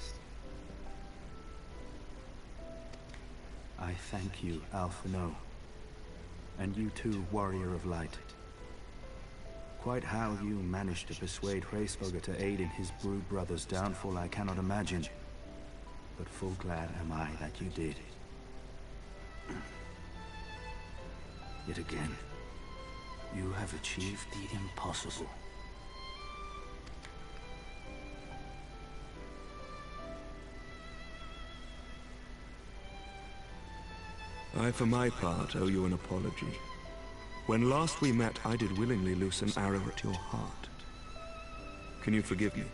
I thank you, Alphino. And you too, Warrior of Light. Quite how you managed to persuade Hraesvelgr to aid in his brood brother's downfall I cannot imagine. But full glad am I that you did. Yet again, you have achieved the impossible. I, for my part, owe you an apology. When last we met, I did willingly loose an arrow at your heart. Can you forgive me?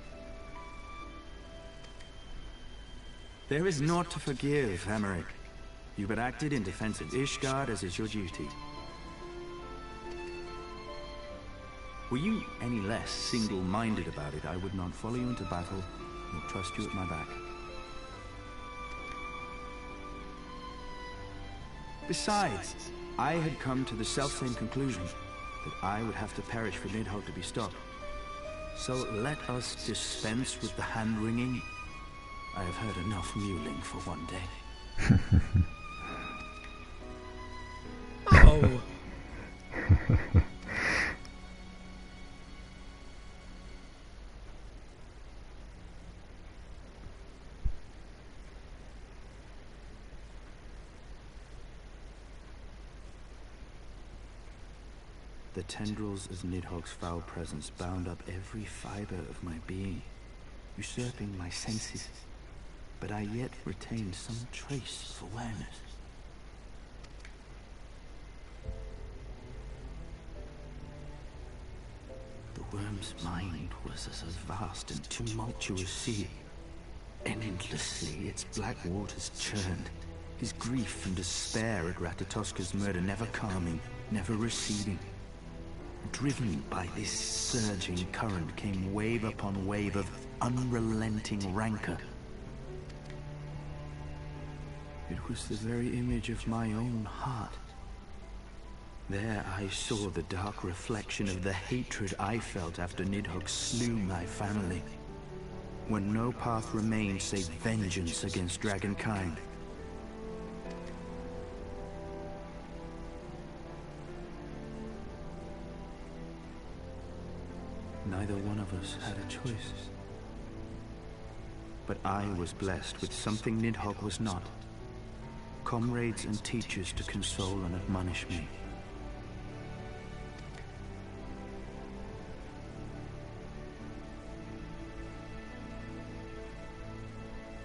There is naught to forgive, Aymeric. You but acted in defense of Ishgard as is your duty. Were you any less single-minded about it, I would not follow you into battle, nor trust you at my back. Besides, I had come to the selfsame conclusion, that I would have to perish for Nidhogg to be stopped. So let us dispense with the hand-wringing. I have heard enough mewling for one day. Oh! The tendrils of Nidhogg's foul presence bound up every fiber of my being, usurping my senses, but I yet retained some trace of awareness. The worm's mind was as a vast and tumultuous sea. Endlessly its black waters churned, his grief and despair at Ratatoska's murder never calming, never receding. Driven by this surging current came wave upon wave of unrelenting rancor. It was the very image of my own heart. There I saw the dark reflection of the hatred I felt after Nidhogg slew my family, when no path remained save vengeance against dragonkind. Neither one of us had a choice. But I was blessed with something Nidhogg was not. Comrades and teachers to console and admonish me.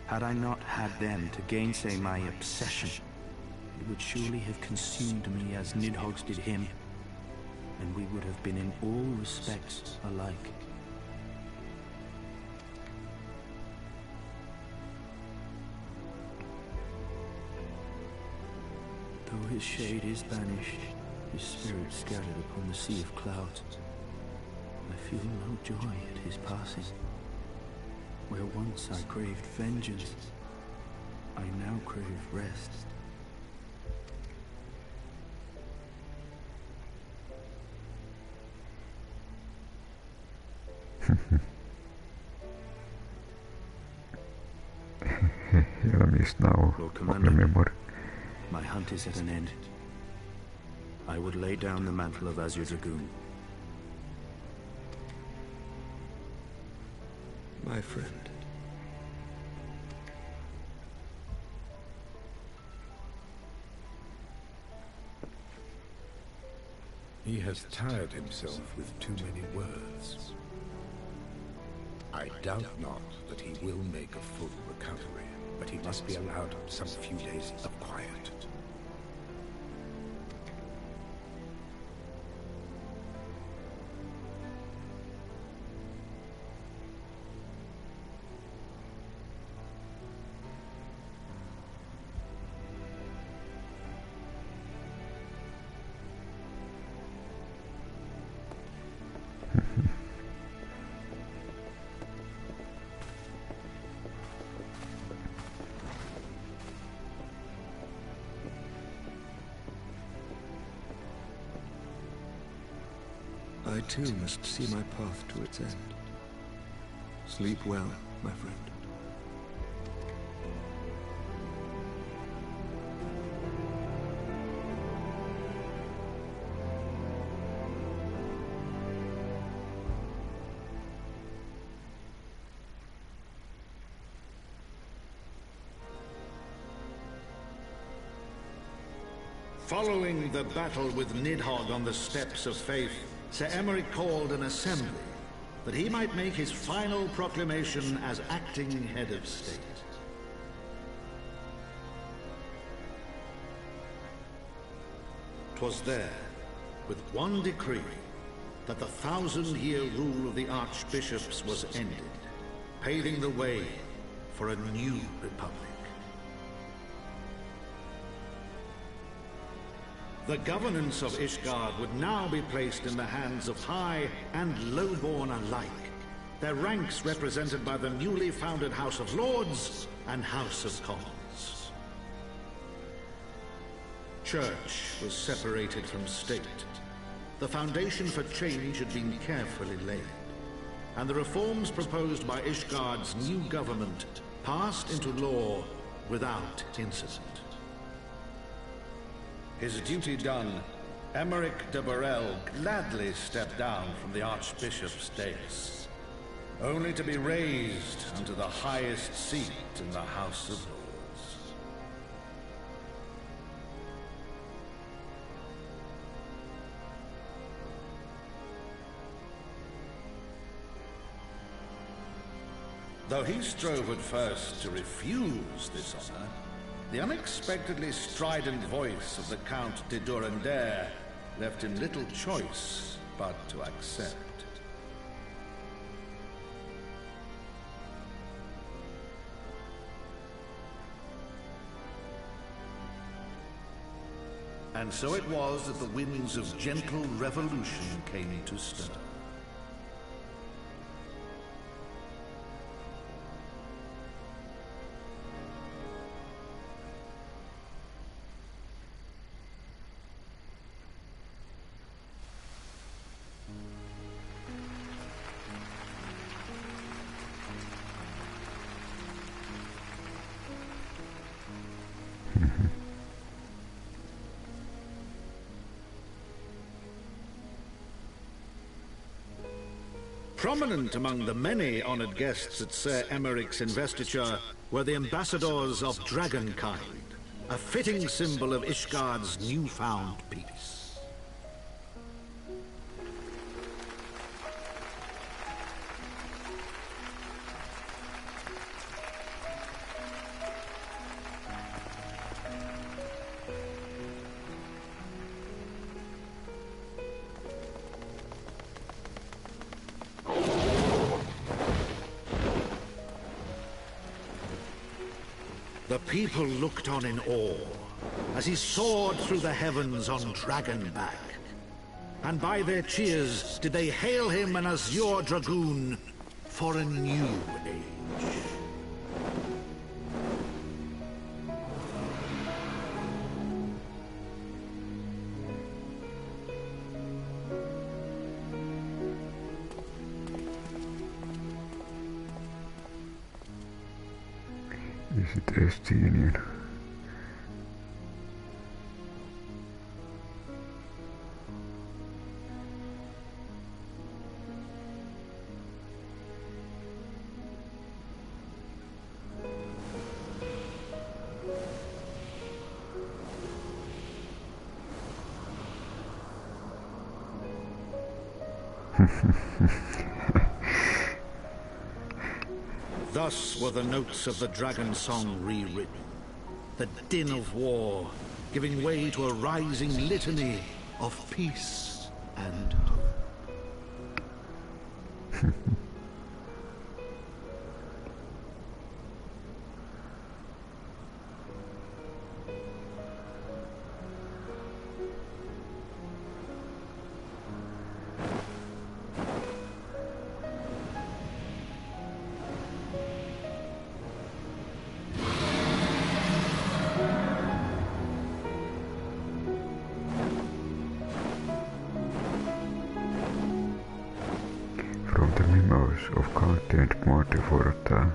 Had I not had them to gainsay my obsession, it would surely have consumed me as Nidhogg's did him, and we would have been in all respects alike. Though his shade is banished, his spirit scattered upon the sea of clouds, I feel no joy at his passing. Where once I craved vengeance, I now crave rest. Lord Commander, my hunt is at an end. I would lay down the mantle of Azure Dragoon. My friend. He has tired himself with too many words. I doubt not that he will make a full recovery, but he must be allowed some few days of quiet. I too must see my path to its end. Sleep well, my friend. Following the battle with Nidhogg on the Steps of Faith, Sir Aymeric called an assembly that he might make his final proclamation as acting head of state. "'Twas there, with one decree, that the 1,000-year rule of the archbishops was ended, paving the way for a new republic. The governance of Ishgard would now be placed in the hands of high and lowborn alike, their ranks represented by the newly founded House of Lords and House of Commons. Church was separated from state. The foundation for change had been carefully laid, and the reforms proposed by Ishgard's new government passed into law without incident. His duty done, Aymeric de Burrell gladly stepped down from the Archbishop's dais, only to be raised unto the highest seat in the House of Lords. Though he strove at first to refuse this honor, the unexpectedly strident voice of the Count de Durandare left him little choice but to accept. And so it was that the winds of gentle revolution came to stir. Prominent among the many honored guests at Sir Aymeric's investiture were the ambassadors of Dragonkind, a fitting symbol of Ishgard's newfound peace. The people looked on in awe as he soared through the heavens on Dragonback. And by their cheers did they hail him an azure dragoon for a new age. Is it Estinian? Thus were the notes of the Dragonsong rewritten, the din of war giving way to a rising litany of peace and hope. of content more devoted.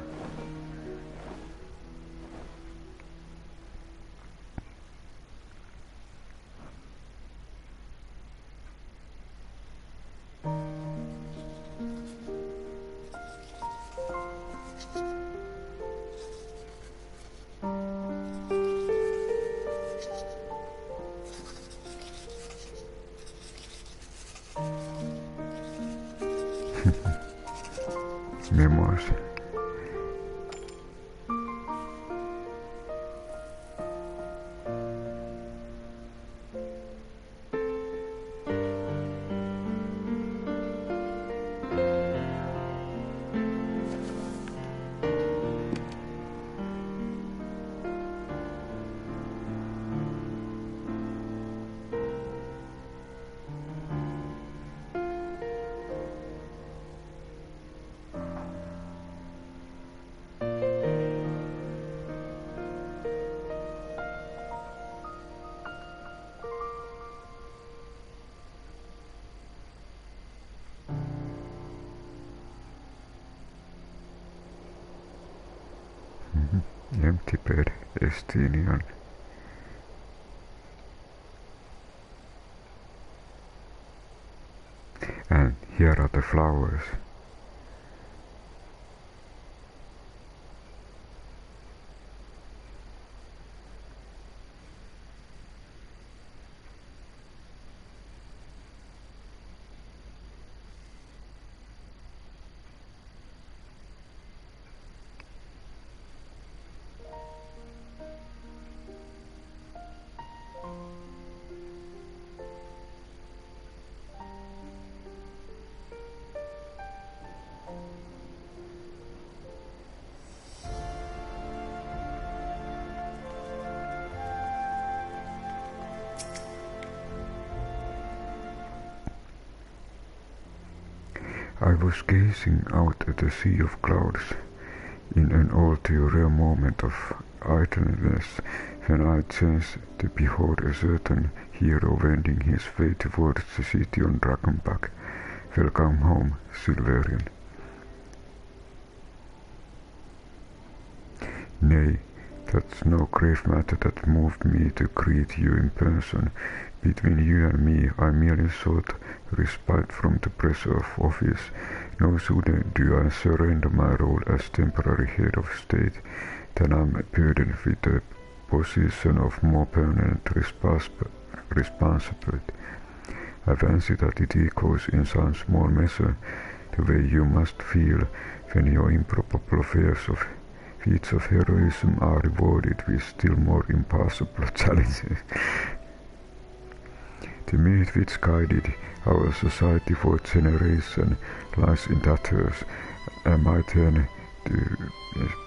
Memoirs. Empty bed, Estinian. And here are the flowers. I was gazing out at the sea of clouds in an all too rare moment of idleness when I chanced to behold a certain hero wending his way towards the city on Dragonback. Welcome home, Silverian. Nay, that's no grave matter that moved me to greet you in person. Between you and me, I merely sought respite from the pressure of office. No sooner do I surrender my role as temporary head of state than I'm burdened with the position of more permanent responsibility. I fancy that it echoes in some small measure the way you must feel when your improbable feats of heroism are rewarded with still more impossible challenges. The myth which guided our society for generations lies in tatters. Am I then to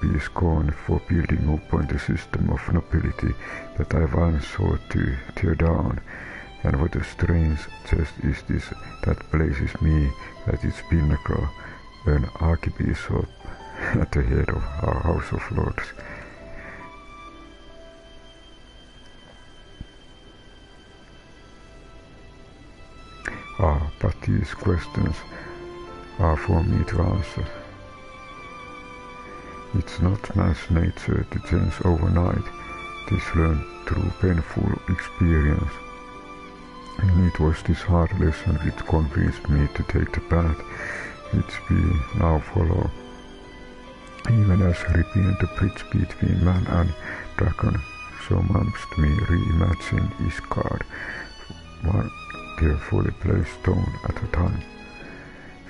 be scorned for building upon the system of nobility that I once sought to tear down? And what a strange jest is this that places me at its pinnacle, an archbishop at the head of our House of Lords. But these questions are for me to answer. It's not man's nature to change overnight. This learned through painful experience. And it was this hard lesson which convinced me to take the path which we now follow. Even as repeating the bridge between man and dragon, so must me reimagine Isgard, one carefully placed stone at a time.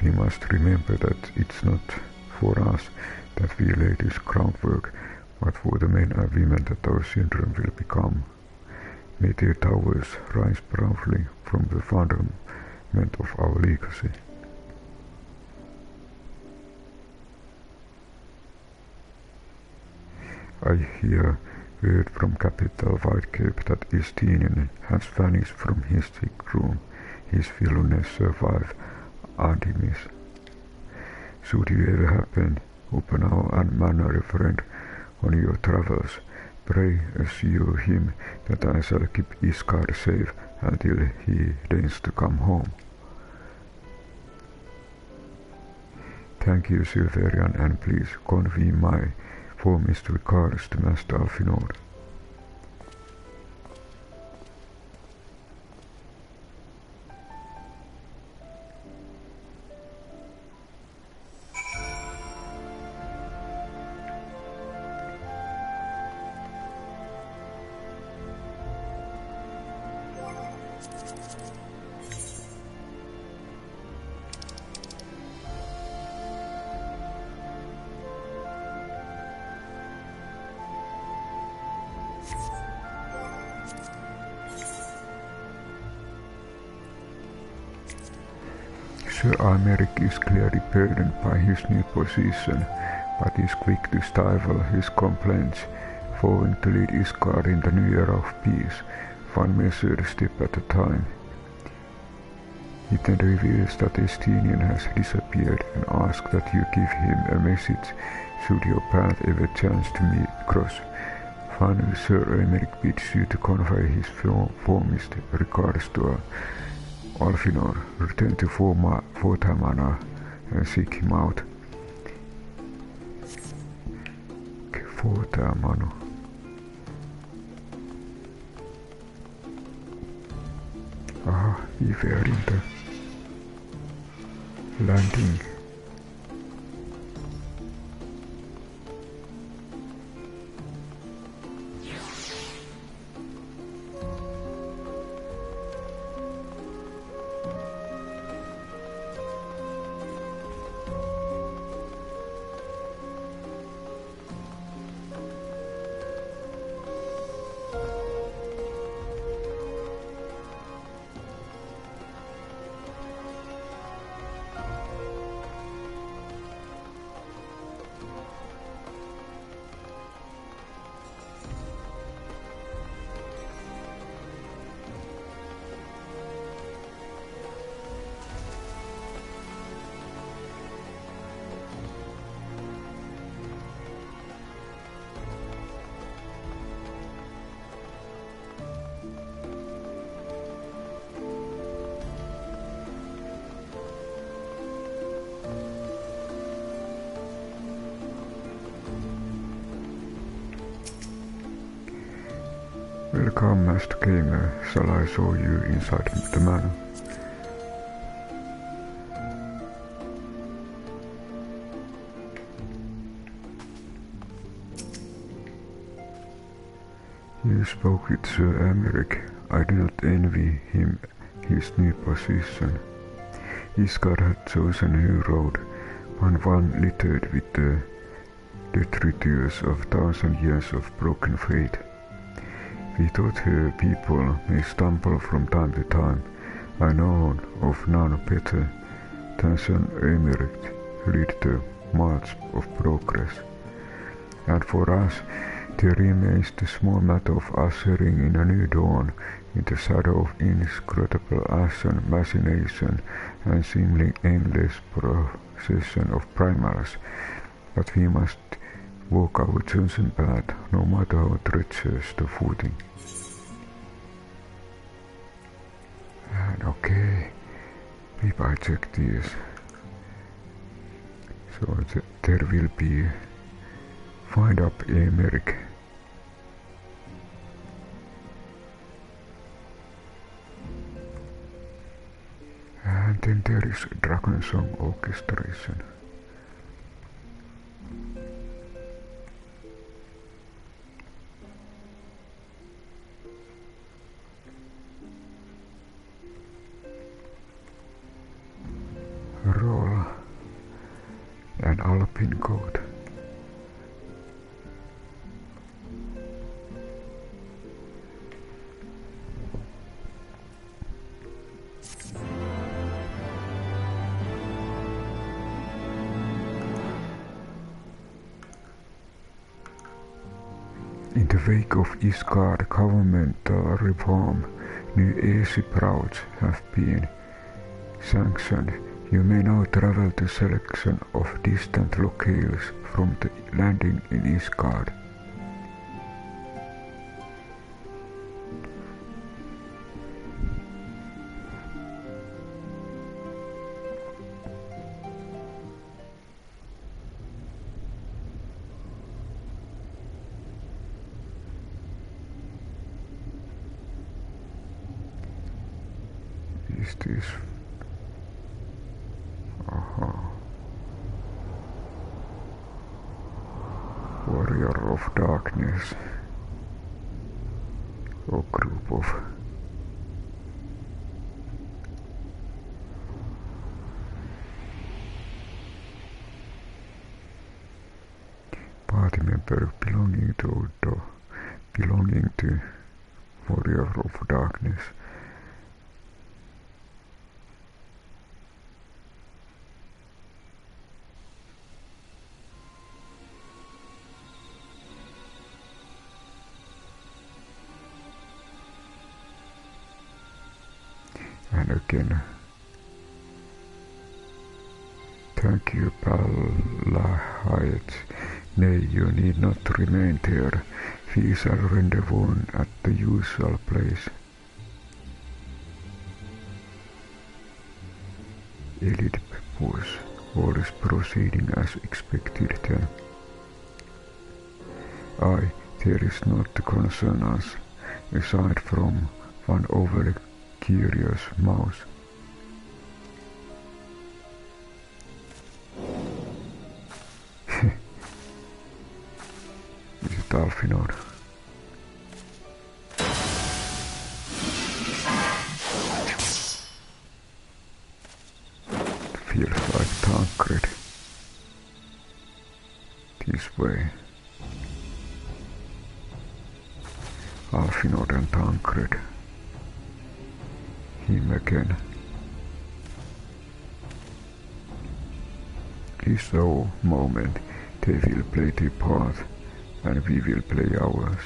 We must remember that it's not for us that we lay this groundwork, but for the men and women that our children will become. May their towers rise proudly from the fundament of our legacy. I hear word from capital Whitecape that Estinian has vanished from his sick room. His villainous survive undiminished. Should you ever happen upon our unmannered friend on your travels, pray assure him that I shall keep Isgard safe until he deigns to come home. Thank you, Silverian, and please convey my warmest regards to Master Alpine. Sir Aymeric is clearly burdened by his new position, but is quick to stifle his complaints, vowing to lead Isgard in the new era of peace, one measured step at a time. He then reveals that Estinian has disappeared and asks that you give him a message should your path ever chance to meet cross. Finally, Sir Aymeric bids you to convey his warmest regards to Alpine, return to Fortamana and seek him out. Fortamano. Aha, vi är inte. Landing. Welcome, Master Gamer. Shall I show you inside the manor? You spoke with Sir Aymeric. I do not envy him his new position. Isgard had chosen a new road, one littered with the detritus of 1,000 years of broken faith. We thought her people may stumble from time to time. I know of none better than Sir Aymeric to lead the march of progress. And for us, there remains the small matter of ushering in a new dawn in the shadow of inscrutable ashen machination and seemingly endless procession of primals. But we must walk our chosen path, no matter how treacherous the footing. And okay, maybe I check this. So there will be Wind-up Aymeric. And then there is Dragonsong Orchestrion. Roll and Alpine code. In the wake of Isgard governmental reform, new airship routes have been sanctioned. You may now travel to selection of distant locales from the landing in Isgard. is this? Warrior of Darkness. Or group of party member belonging to Warrior of Darkness. And again, thank you, Palahite. Nay, you need not remain there. We shall rendezvous at the usual place. Elid was all is proceeding as expected then. Aye, there is not to concern us, aside from one overly curious mouse. Is it Alpine? It feels like Tancred. This way. Alpine and Tancred. Him again. This our moment. They will play their part, and we will play ours.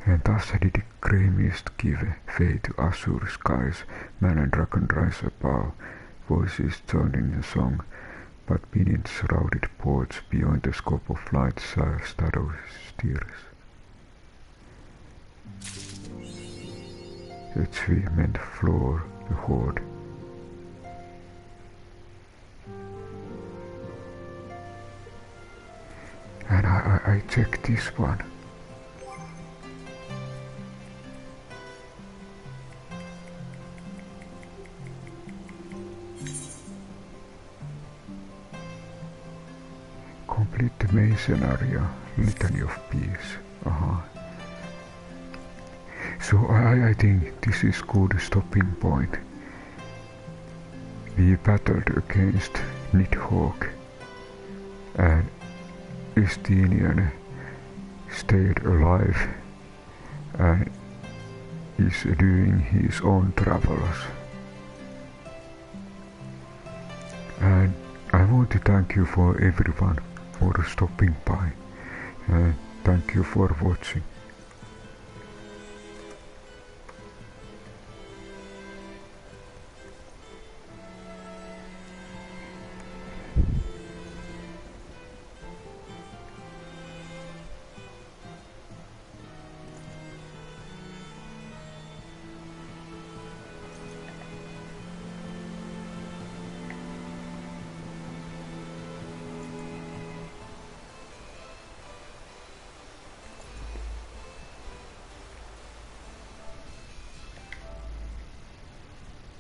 And thus did the grey mist give way to azure skies, man and dragon rise above, voices joined in the song, but beneath shrouded ports beyond the scope of light shadow steers. The meant floor, the horde. And I checked this one. Complete the main scenario, Litany of Peace. So I think this is good stopping point. We battled against Nidhogg, and Estinian stayed alive and is doing his own travels. And I want to thank you for everyone for stopping by, and thank you for watching.